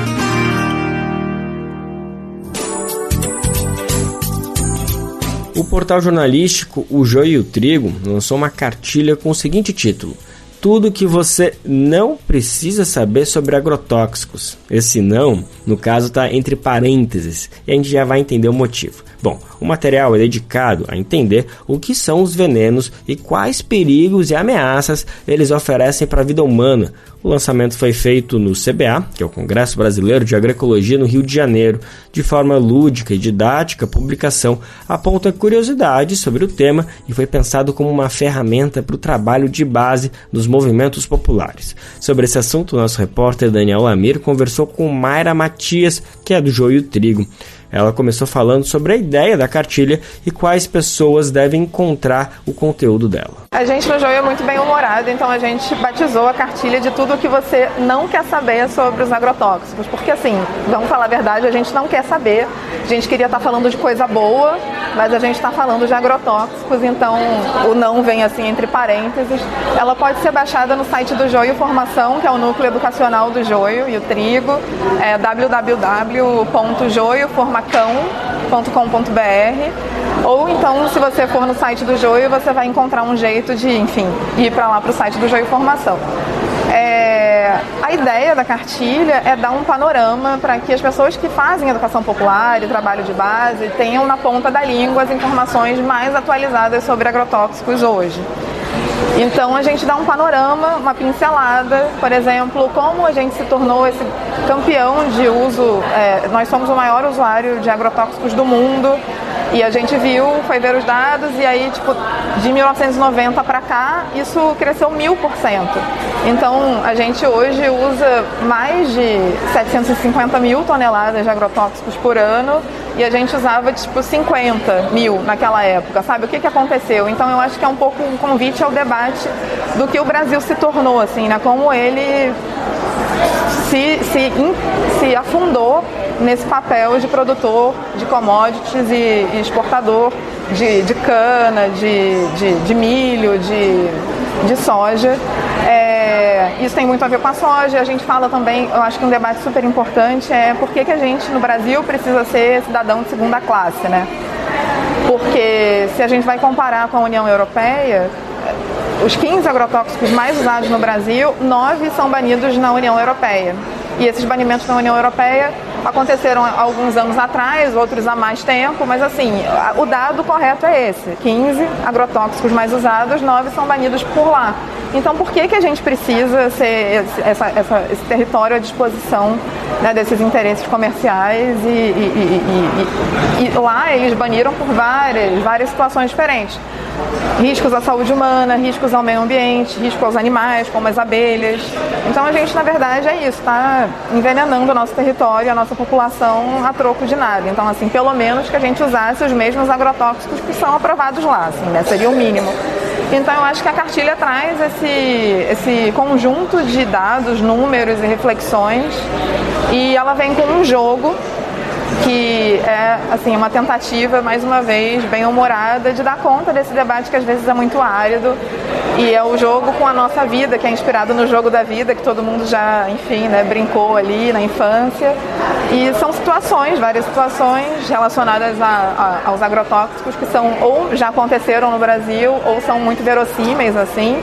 O portal jornalístico O Joio e o Trigo lançou uma cartilha com o seguinte título: Tudo que você não precisa saber sobre agrotóxicos. Esse não, no caso, está entre parênteses, e a gente já vai entender o motivo. Bom, o material é dedicado a entender o que são os venenos e quais perigos e ameaças eles oferecem para a vida humana. O lançamento foi feito no CBA, que é o Congresso Brasileiro de Agroecologia, no Rio de Janeiro. De forma lúdica e didática, a publicação aponta curiosidades sobre o tema e foi pensado como uma ferramenta para o trabalho de base dos movimentos populares. Sobre esse assunto, o nosso repórter Daniel Lamir conversou com Mayra Matias, que é do Joio e Trigo. Ela começou falando sobre a ideia da cartilha e quais pessoas devem encontrar o conteúdo dela. A gente no Joio é muito bem humorado, então a gente batizou a cartilha de tudo o que você não quer saber sobre os agrotóxicos. Porque assim, vamos falar a verdade, a gente não quer saber. A gente queria estar falando de coisa boa, mas a gente está falando de agrotóxicos, então o não vem assim entre parênteses. Ela pode ser baixada no site do Joio Formação, que é o núcleo educacional do Joio e o Trigo, é www.joioformacão.com.br, ou então, se você for no site do Joio, você vai encontrar um jeito de, enfim, ir para lá para o site do Joio Formação. A ideia da cartilha é dar um panorama para que as pessoas que fazem educação popular e trabalho de base tenham na ponta da língua as informações mais atualizadas sobre agrotóxicos hoje. Então a gente dá um panorama, uma pincelada, por exemplo, como a gente se tornou esse campeão de uso, nós somos o maior usuário de agrotóxicos do mundo, e a gente viu, foi ver os dados, e aí de 1990 para cá, isso cresceu 1000%. Então a gente hoje usa mais de 750 mil toneladas de agrotóxicos por ano, e a gente usava 50 mil naquela época, sabe? O que aconteceu? Então eu acho que é um pouco um convite ao debate do que o Brasil se tornou, assim, né? Como ele se afundou nesse papel de produtor de commodities e exportador de cana, de milho, de soja. Isso tem muito a ver com a soja. A gente fala também, eu acho que um debate super importante é por que a gente no Brasil precisa ser cidadão de segunda classe, né? Porque se a gente vai comparar com a União Europeia, os 15 agrotóxicos mais usados no Brasil, 9 são banidos na União Europeia. E esses banimentos na União Europeia aconteceram há alguns anos atrás, outros há mais tempo, mas assim, o dado correto é esse: 15 agrotóxicos mais usados, 9 são banidos por lá. Então, por que a gente precisa ser esse território à disposição, né, desses interesses comerciais? E lá eles baniram por várias situações diferentes. Riscos à saúde humana, riscos ao meio ambiente, riscos aos animais, como as abelhas. Então a gente, na verdade, é isso, está envenenando o nosso território, a nossa população a troco de nada. Então, assim, pelo menos que a gente usasse os mesmos agrotóxicos que são aprovados lá, assim, né? Seria o mínimo. Então eu acho que a cartilha traz esse conjunto de dados, números e reflexões, e ela vem com um jogo que é, assim, uma tentativa, mais uma vez, bem humorada, de dar conta desse debate que às vezes é muito árido, e é o jogo com a nossa vida, que é inspirado no jogo da vida, que todo mundo já, enfim, né, brincou ali na infância, e são situações, várias situações relacionadas aos agrotóxicos que são, ou já aconteceram no Brasil, ou são muito verossímeis, assim,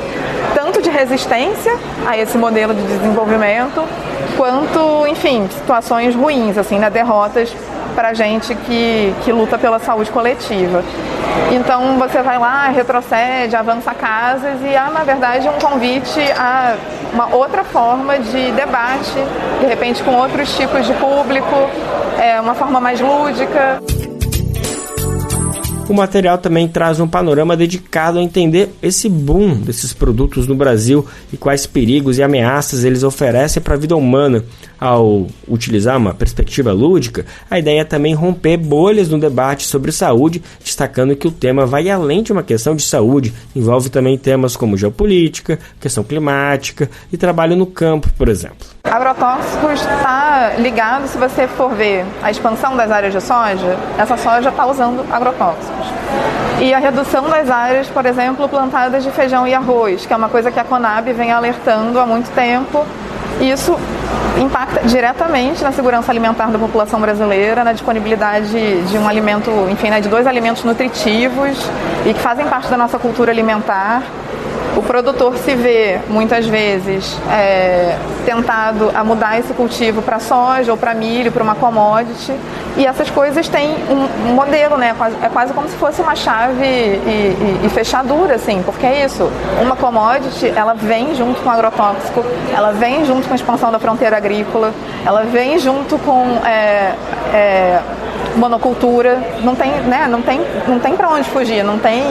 tanto de resistência a esse modelo de desenvolvimento, quanto, enfim, situações ruins, assim, né, derrotas para a gente que luta pela saúde coletiva. Então você vai lá, retrocede, avança casas e há, na verdade, um convite a uma outra forma de debate, de repente com outros tipos de público, uma forma mais lúdica. O material também traz um panorama dedicado a entender esse boom desses produtos no Brasil e quais perigos e ameaças eles oferecem para a vida humana. Ao utilizar uma perspectiva lúdica, a ideia é também romper bolhas no debate sobre saúde, destacando que o tema vai além de uma questão de saúde, envolve também temas como geopolítica, questão climática e trabalho no campo, por exemplo. Agrotóxicos está ligado, se você for ver a expansão das áreas de soja, essa soja está usando agrotóxicos. E a redução das áreas, por exemplo, plantadas de feijão e arroz, que é uma coisa que a Conab vem alertando há muito tempo. Isso impacta diretamente na segurança alimentar da população brasileira, na disponibilidade de um alimento, enfim, né, de 2 alimentos nutritivos e que fazem parte da nossa cultura alimentar. O produtor se vê, muitas vezes, tentado a mudar esse cultivo para soja ou para milho, para uma commodity, e essas coisas têm um modelo, né? É quase como se fosse uma chave e fechadura, assim, porque é isso, uma commodity, ela vem junto com o agrotóxico, ela vem junto com a expansão da fronteira agrícola, ela vem junto com monocultura, não tem para onde fugir, não tem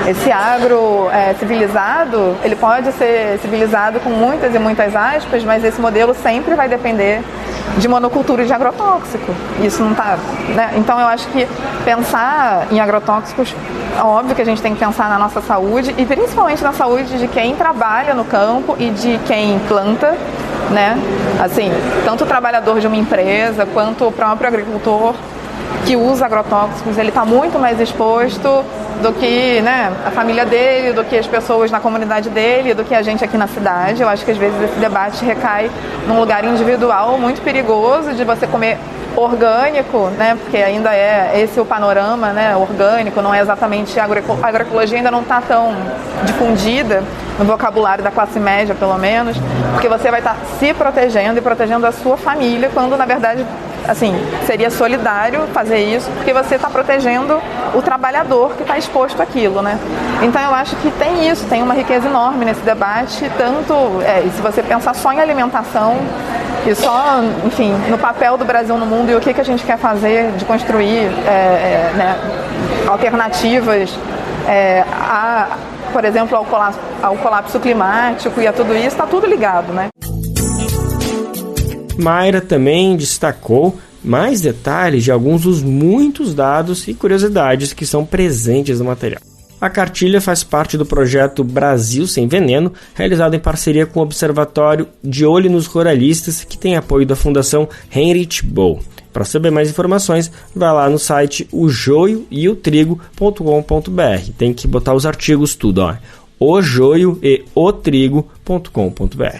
esse agro civilizado, ele pode ser civilizado com muitas e muitas aspas, mas esse modelo sempre vai depender de monocultura e de agrotóxico. Isso não está, né? Então eu acho que pensar em agrotóxicos, óbvio que a gente tem que pensar na nossa saúde e principalmente na saúde de quem trabalha no campo e de quem planta, né? Assim, tanto o trabalhador de uma empresa quanto o próprio agricultor que usa agrotóxicos, ele está muito mais exposto do que, né, a família dele, do que as pessoas na comunidade dele, do que a gente aqui na cidade. Eu acho que às vezes esse debate recai num lugar individual muito perigoso de você comer orgânico, né, porque ainda é esse o panorama, né, orgânico, não é exatamente a agroecologia ainda não está tão difundida no vocabulário da classe média, pelo menos, porque você vai estar se protegendo e protegendo a sua família, quando na verdade, assim, seria solidário fazer isso, porque você está protegendo o trabalhador que está exposto àquilo, né? Então eu acho que tem isso, tem uma riqueza enorme nesse debate, tanto, se você pensar só em alimentação e só, enfim, no papel do Brasil no mundo e o que a gente quer fazer de construir né, alternativas por exemplo, ao colapso climático e a tudo isso, está tudo ligado, né? Mayra também destacou mais detalhes de alguns dos muitos dados e curiosidades que são presentes no material. A cartilha faz parte do projeto Brasil Sem Veneno, realizado em parceria com o Observatório De Olho nos Ruralistas, que tem apoio da Fundação Heinrich Böll. Para saber mais informações, vai lá no site ojoioeotrigo.com.br. Tem que botar os artigos tudo, ó. ojoioeotrigo.com.br.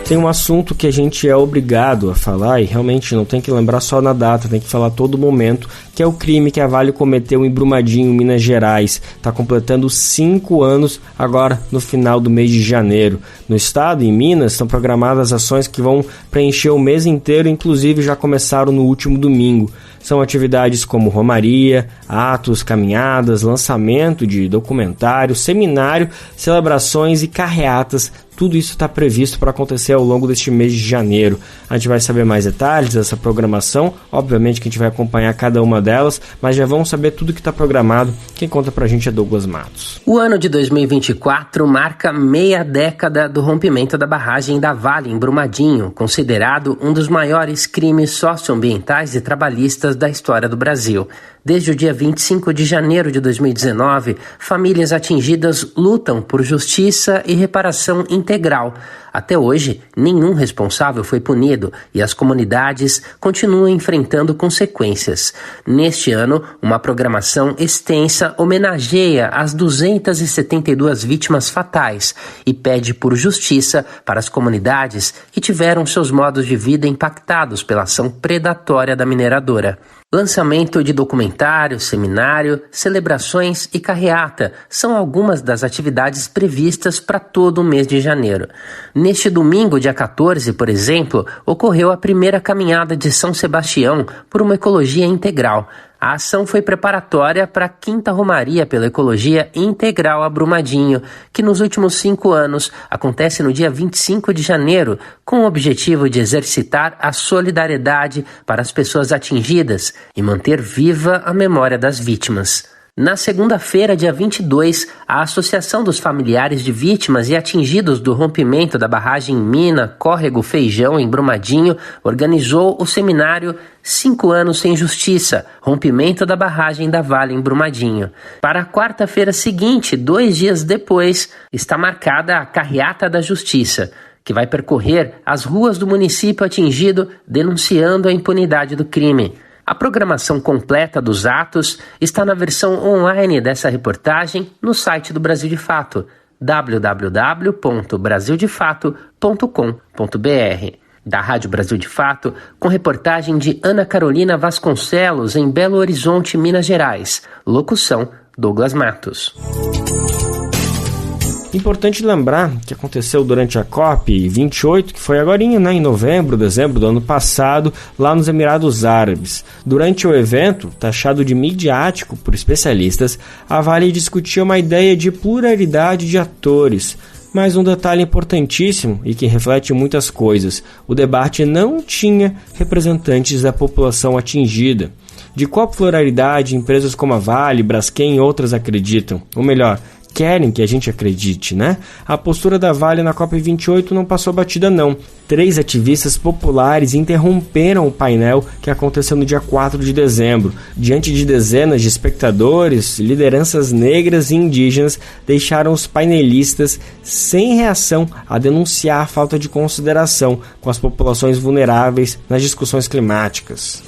Tem um assunto que a gente é obrigado a falar e realmente não tem que lembrar só na data, tem que falar a todo momento, que é o crime que a Vale cometeu em Brumadinho, Minas Gerais. Está completando 5 anos agora no final do mês de janeiro. No estado, em Minas, estão programadas ações que vão preencher o mês inteiro, inclusive já começaram no último domingo. São atividades como romaria, atos, caminhadas, lançamento de documentário, seminário, celebrações e carreatas. Tudo isso está previsto para acontecer ao longo deste mês de janeiro. A gente vai saber mais detalhes dessa programação. Obviamente que a gente vai acompanhar cada uma delas, mas já vamos saber tudo que está programado. Quem conta pra gente é Douglas Matos. O ano de 2024 marca meia década do rompimento da barragem da Vale em Brumadinho, considerado um dos maiores crimes socioambientais e trabalhistas da história do Brasil. Desde o dia 25 de janeiro de 2019, famílias atingidas lutam por justiça e reparação integral. Até hoje, nenhum responsável foi punido e as comunidades continuam enfrentando consequências. Neste ano, uma programação extensa homenageia as 272 vítimas fatais e pede por justiça para as comunidades que tiveram seus modos de vida impactados pela ação predatória da mineradora. Lançamento de documentário, seminário, celebrações e carreata são algumas das atividades previstas para todo o mês de janeiro. Neste domingo, dia 14, por exemplo, ocorreu a primeira caminhada de São Sebastião por uma ecologia integral. A ação foi preparatória para a 5ª Romaria pela Ecologia Integral a Brumadinho, que nos últimos 5 anos acontece no dia 25 de janeiro, com o objetivo de exercitar a solidariedade para as pessoas atingidas e manter viva a memória das vítimas. Na segunda-feira, dia 22, a Associação dos Familiares de Vítimas e Atingidos do Rompimento da Barragem Mina Córrego Feijão, em Brumadinho, organizou o seminário 5 anos sem justiça, rompimento da barragem da Vale em Brumadinho. Para a quarta-feira seguinte, 2 dias depois, está marcada a Carreata da Justiça, que vai percorrer as ruas do município atingido, denunciando a impunidade do crime. A programação completa dos atos está na versão online dessa reportagem no site do Brasil de Fato, www.brasildefato.com.br. Da Rádio Brasil de Fato, com reportagem de Ana Carolina Vasconcelos, em Belo Horizonte, Minas Gerais. Locução, Douglas Matos. Importante lembrar que aconteceu durante a COP28, que foi agorinha, em novembro, dezembro do ano passado, lá nos Emirados Árabes. Durante o evento, taxado de midiático por especialistas, a Vale discutia uma ideia de pluralidade de atores. Mas um detalhe importantíssimo e que reflete muitas coisas: o debate não tinha representantes da população atingida. De qual pluralidade empresas como a Vale, Braskem e outras acreditam? Ou melhor, querem que a gente acredite, né? A postura da Vale na COP28 não passou batida não. 3 ativistas populares interromperam o painel que aconteceu no dia 4 de dezembro. Diante de dezenas de espectadores, lideranças negras e indígenas deixaram os painelistas sem reação a denunciar a falta de consideração com as populações vulneráveis nas discussões climáticas.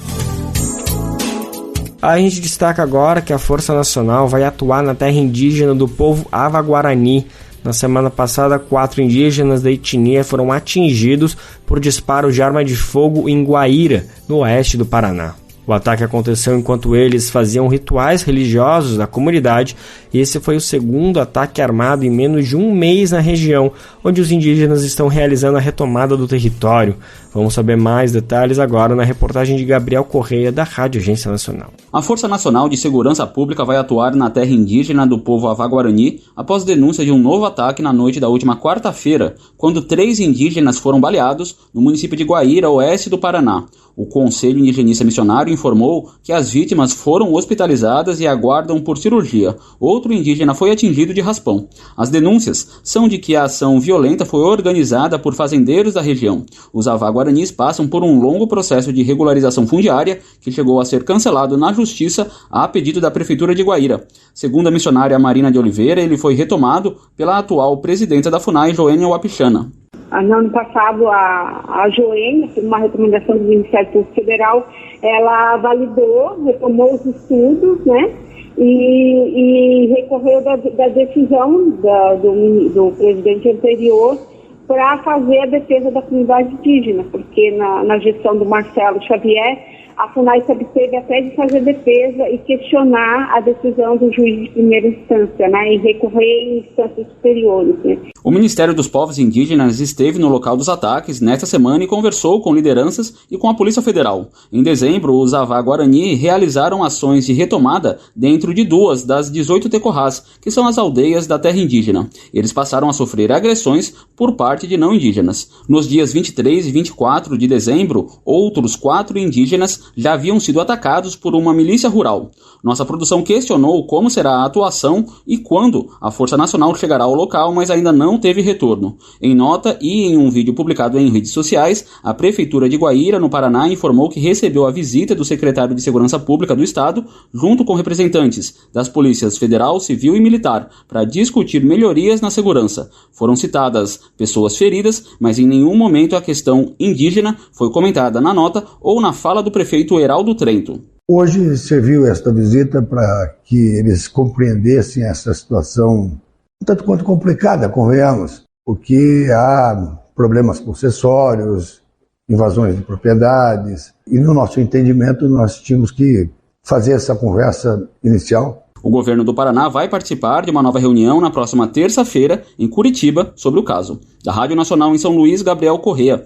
A gente destaca agora que a Força Nacional vai atuar na terra indígena do povo Ava-Guarani. Na semana passada, 4 indígenas da etnia foram atingidos por disparos de arma de fogo em Guaíra, no oeste do Paraná. O ataque aconteceu enquanto eles faziam rituais religiosos na comunidade, e esse foi o segundo ataque armado em menos de um mês na região, onde os indígenas estão realizando a retomada do território. Vamos saber mais detalhes agora na reportagem de Gabriel Correia, da Rádio Agência Nacional. A Força Nacional de Segurança Pública vai atuar na terra indígena do povo Ava-Guarani após denúncia de um novo ataque na noite da última quarta-feira, quando 3 indígenas foram baleados no município de Guaíra, oeste do Paraná. O Conselho Indigenista Missionário informou que as vítimas foram hospitalizadas e aguardam por cirurgia. Outro indígena foi atingido de raspão. As denúncias são de que a ação violenta foi organizada por fazendeiros da região. Os Ava-Guaranis passam por um longo processo de regularização fundiária que chegou a ser cancelado na Justiça a pedido da Prefeitura de Guaíra. Segundo a missionária Marina de Oliveira, ele foi retomado pela atual presidenta da FUNAI, Joênia Wapichana. No ano passado, a Joênia, por uma recomendação do Ministério Público Federal, ela validou, retomou os estudos, né, e recorreu da decisão do presidente anterior para fazer a defesa da comunidade indígena, porque na gestão do Marcelo Xavier, a FUNAI se absteve até de fazer defesa e questionar a decisão do juiz de primeira instância, né, e recorrer em instâncias superiores, né. O Ministério dos Povos Indígenas esteve no local dos ataques nesta semana e conversou com lideranças e com a Polícia Federal. Em dezembro, os Avá Guarani realizaram ações de retomada dentro de 2 das 18 tecorrás, que são as aldeias da terra indígena. Eles passaram a sofrer agressões por parte de não indígenas. Nos dias 23 e 24 de dezembro, outros 4 indígenas já haviam sido atacados por uma milícia rural. Nossa produção questionou como será a atuação e quando a Força Nacional chegará ao local, mas ainda não teve retorno. Em nota e em um vídeo publicado em redes sociais, a Prefeitura de Guaíra, no Paraná, informou que recebeu a visita do secretário de Segurança Pública do Estado, junto com representantes das polícias federal, civil e militar, para discutir melhorias na segurança. Foram citadas pessoas feridas, mas em nenhum momento a questão indígena foi comentada na nota ou na fala do prefeito Heraldo Trento. Hoje serviu esta visita para que eles compreendessem essa situação um tanto quanto complicada, convenhamos, porque há problemas possessórios, invasões de propriedades, e no nosso entendimento nós tínhamos que fazer essa conversa inicial. O governo do Paraná vai participar de uma nova reunião na próxima terça-feira em Curitiba sobre o caso. Da Rádio Nacional em São Luís, Gabriel Correa.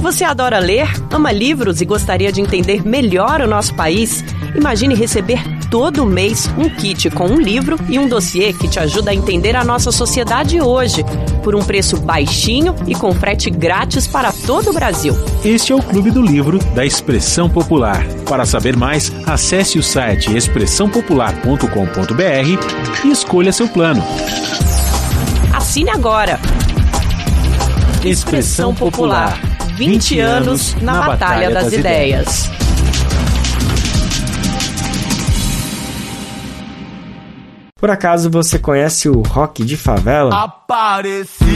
Você adora ler, ama livros e gostaria de entender melhor o nosso país? Imagine receber todo mês um kit com um livro e um dossiê que te ajuda a entender a nossa sociedade hoje, por um preço baixinho e com frete grátis para todo o Brasil. Este é o Clube do Livro da Expressão Popular. Para saber mais, acesse o site expressãopopular.com.br e escolha seu plano. Assine agora. Expressão Popular. 20 anos na Batalha das Ideias. Por acaso você conhece o Rock de Favela? Aparecida,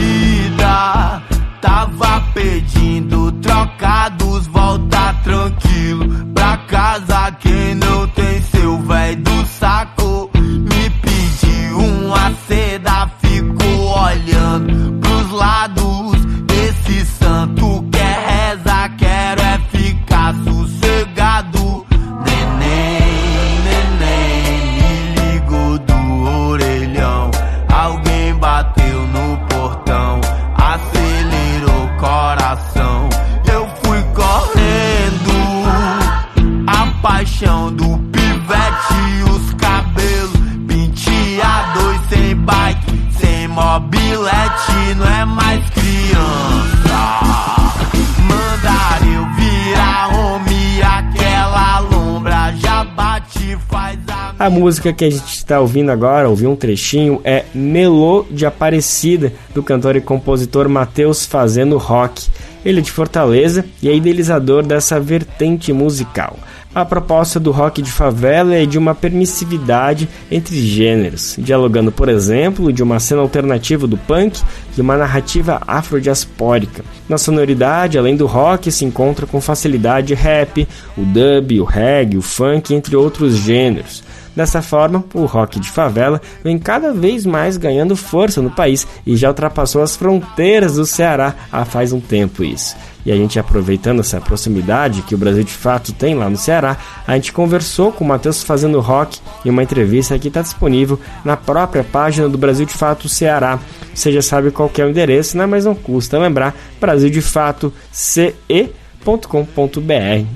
tava pedindo trocados, volta tranquilo pra casa. Quem não tem seu véi do saco me pediu uma seda, ficou olhando pros lados desse santo. Quer rezar, quero é ficar sossegado. Alguém bateu no portão, acelerou o coração. Eu fui correndo, a paixão do pivete, os cabelos penteados, sem bike, sem mobilete, não é mais criança. Mandar eu virar homem, aquela lombra já bate, faz a música que a gente está ouvindo agora, ouviu um trechinho, é Melô de Aparecida, do cantor e compositor Matheus Fazendo Rock. Ele é de Fortaleza e é idealizador dessa vertente musical. A proposta do rock de favela é de uma permissividade entre gêneros, dialogando, por exemplo, de uma cena alternativa do punk e uma narrativa afrodiaspórica. Na sonoridade, além do rock, se encontra com facilidade rap, o dub, o reggae, o funk, entre outros gêneros. Dessa forma, o rock de favela vem cada vez mais ganhando força no país e já ultrapassou as fronteiras do Ceará há faz um tempo isso. E a gente, aproveitando essa proximidade que o Brasil de Fato tem lá no Ceará, a gente conversou com o Matheus Fazendo Rock em uma entrevista que está disponível na própria página do Brasil de Fato Ceará. Você já sabe qual que é o endereço, né? Mas não custa lembrar, Brasil de Fato ce.com.br.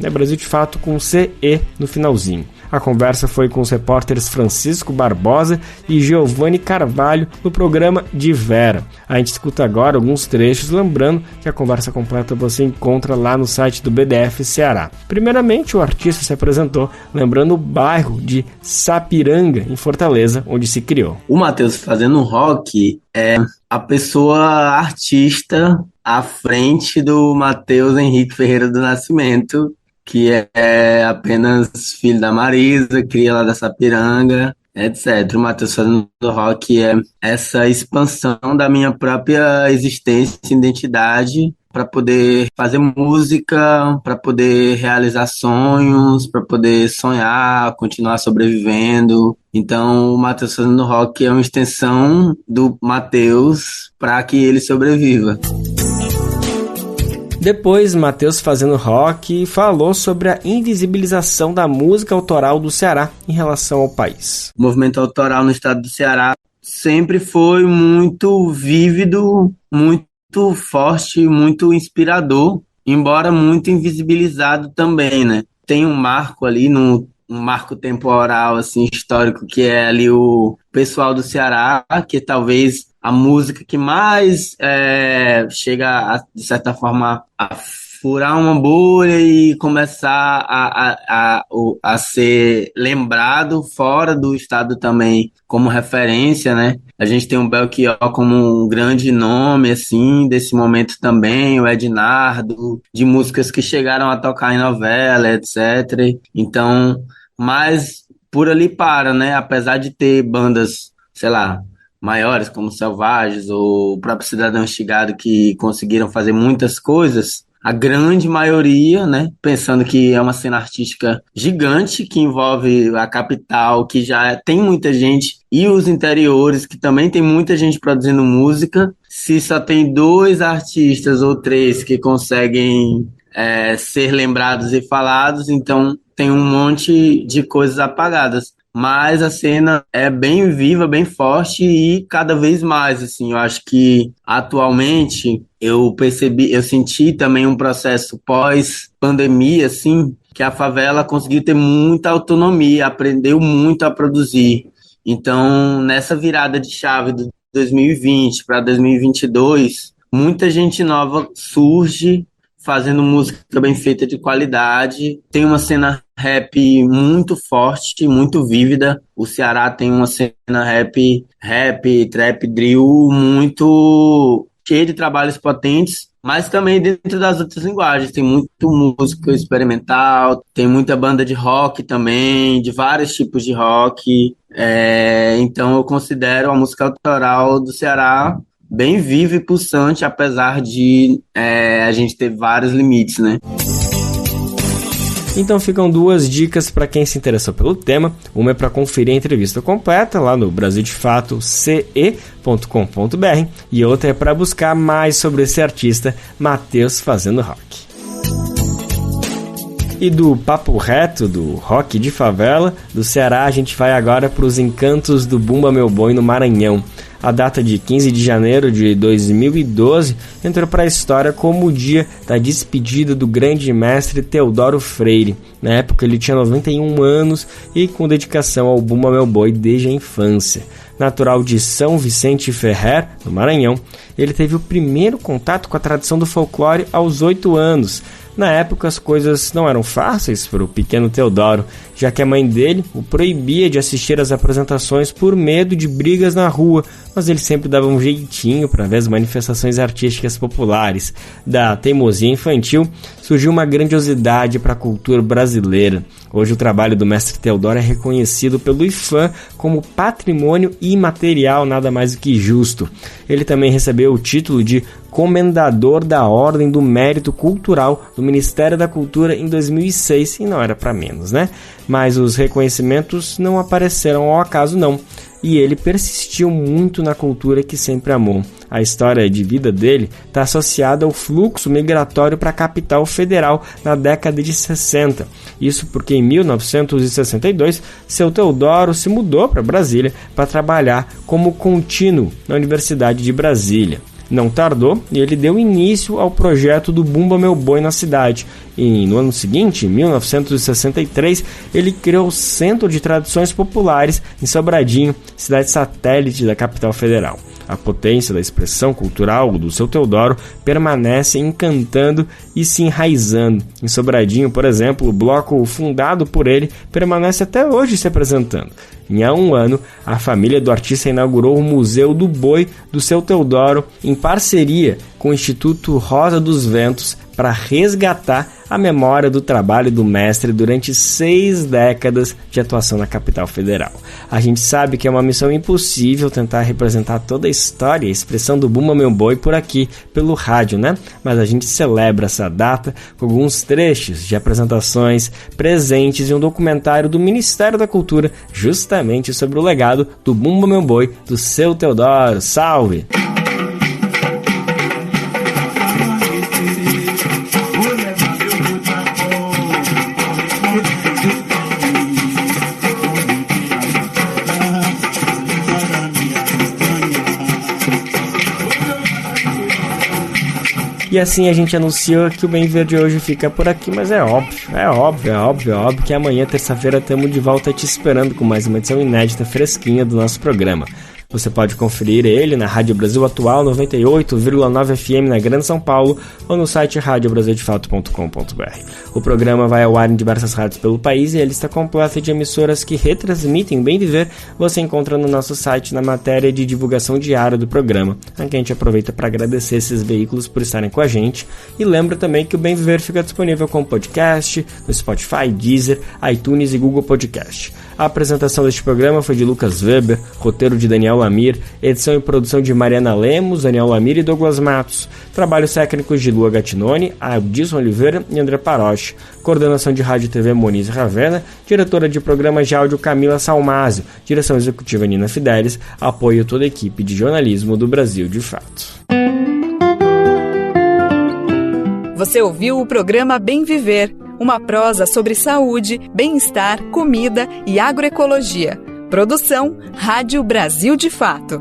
É Brasil de Fato com CE no finalzinho. A conversa foi com os repórteres Francisco Barbosa e Giovanni Carvalho no programa De Vera. A gente escuta agora alguns trechos, lembrando que a conversa completa você encontra lá no site do BDF Ceará. Primeiramente, o artista se apresentou lembrando o bairro de Sapiranga, em Fortaleza, onde se criou. O Matheus Fazendo Rock é a pessoa artista à frente do Matheus Henrique Ferreira do Nascimento, que é apenas filho da Marisa, cria lá da Sapiranga, etc. O Matheus Fazendo Rock é essa expansão da minha própria existência e identidade para poder fazer música, para poder realizar sonhos, para poder sonhar, continuar sobrevivendo. Então, o Matheus Fazendo Rock é uma extensão do Matheus para que ele sobreviva. Depois, Matheus Fazendo Rock falou sobre a invisibilização da música autoral do Ceará em relação ao país. O movimento autoral no estado do Ceará sempre foi muito vívido, muito forte, muito inspirador, embora muito invisibilizado também, né? Tem um marco ali, um marco temporal, assim, histórico, que é ali o pessoal do Ceará, que é talvez a música que mais chega, de certa forma, a furar uma bolha e começar a ser lembrado fora do estado também como referência, né? A gente tem o Belchior como um grande nome, assim, desse momento também, o Ednardo, de músicas que chegaram a tocar em novela, etc. Então, mas por ali para, né? Apesar de ter bandas, sei lá, maiores como Selvagens ou o próprio Cidadão Estigado que conseguiram fazer muitas coisas, a grande maioria, né, pensando que é uma cena artística gigante que envolve a capital, que já tem muita gente, e os interiores, que também tem muita gente produzindo música, se só tem 2 artistas ou 3 que conseguem ser lembrados e falados, então tem um monte de coisas apagadas. Mas a cena é bem viva, bem forte e cada vez mais, assim, eu acho que atualmente eu senti também um processo pós-pandemia, assim, que a favela conseguiu ter muita autonomia, aprendeu muito a produzir. Então, nessa virada de chave de 2020 para 2022, muita gente nova surge fazendo música bem feita de qualidade. Tem uma cena rap muito forte, muito vívida. O Ceará tem uma cena rap, trap, drill muito cheia de trabalhos potentes, mas também dentro das outras linguagens. Tem muito música experimental, tem muita banda de rock também, de vários tipos de rock. Então eu considero a música autoral do Ceará bem viva e pulsante, apesar de a gente ter vários limites, né? Então ficam 2 dicas para quem se interessou pelo tema. Uma é para conferir a entrevista completa lá no BrasilDeFatoCE.com.br e outra é para buscar mais sobre esse artista, Matheus Fazendo Rock. E do papo reto do rock de favela do Ceará, a gente vai agora para os encantos do Bumba Meu Boi no Maranhão. A data de 15 de janeiro de 2012 entrou para a história como o dia da despedida do grande mestre Teodoro Freire. Na época ele tinha 91 anos e com dedicação ao Bumba Meu Boi desde a infância. Natural de São Vicente Ferrer, no Maranhão, ele teve o primeiro contato com a tradição do folclore aos 8 anos. Na época as coisas não eram fáceis para o pequeno Teodoro, já que a mãe dele o proibia de assistir às apresentações por medo de brigas na rua, mas ele sempre dava um jeitinho para ver as manifestações artísticas populares. Da teimosia infantil surgiu uma grandiosidade para a cultura brasileira. Hoje o trabalho do mestre Teodoro é reconhecido pelo IFAM como patrimônio imaterial, nada mais do que justo. Ele também recebeu o título de Comendador da Ordem do Mérito Cultural do Ministério da Cultura em 2006, e não era para menos, né? Mas os reconhecimentos não apareceram ao acaso não, e ele persistiu muito na cultura que sempre amou. A história de vida dele está associada ao fluxo migratório para a capital federal na década de 60. Isso porque em 1962, seu Teodoro se mudou para Brasília para trabalhar como contínuo na Universidade de Brasília. Não tardou e ele deu início ao projeto do Bumba Meu Boi na cidade. E no ano seguinte, em 1963, ele criou o Centro de Tradições Populares em Sobradinho, cidade satélite da capital federal. A potência da expressão cultural do seu Teodoro permanece encantando e se enraizando. Em Sobradinho, por exemplo, o bloco fundado por ele permanece até hoje se apresentando. Em há um ano, a família do artista inaugurou o Museu do Boi do seu Teodoro em parceria com o Instituto Rosa dos Ventos para resgatar a memória do trabalho do mestre durante 6 décadas de atuação na capital federal. A gente sabe que é uma missão impossível tentar representar toda a história e a expressão do Bumba Meu Boi por aqui, pelo rádio, né? Mas a gente celebra essa data com alguns trechos de apresentações presentes em um documentário do Ministério da Cultura, justamente sobre o legado do Bumba Meu Boi do seu Teodoro. Salve! E assim a gente anunciou que o Bem Viver de hoje fica por aqui, mas é óbvio que amanhã, terça-feira, estamos de volta te esperando com mais uma edição inédita, fresquinha do nosso programa. Você pode conferir ele na Rádio Brasil Atual 98,9 FM na Grande São Paulo ou no site radiobrasildefato.com.br. O programa vai ao ar em diversas rádios pelo país e a lista completa de emissoras que retransmitem Bem Viver você encontra no nosso site na matéria de divulgação diária do programa. Aqui a gente aproveita para agradecer esses veículos por estarem com a gente e lembra também que o Bem Viver fica disponível como podcast no Spotify, Deezer, iTunes e Google Podcast. A apresentação deste programa foi de Lucas Weber, roteiro de Daniel Lamir, edição e produção de Mariana Lemos, Daniel Lamir e Douglas Matos, trabalhos técnicos de Lua Gattinoni, Adilson Oliveira e André Paroche, coordenação de Rádio e TV Moniz Ravena, diretora de programas de áudio Camila Salmásio, direção executiva Nina Fidelis, apoio toda a equipe de jornalismo do Brasil de Fato. Você ouviu o programa Bem Viver, uma prosa sobre saúde, bem-estar, comida e agroecologia. Produção Rádio Brasil de Fato.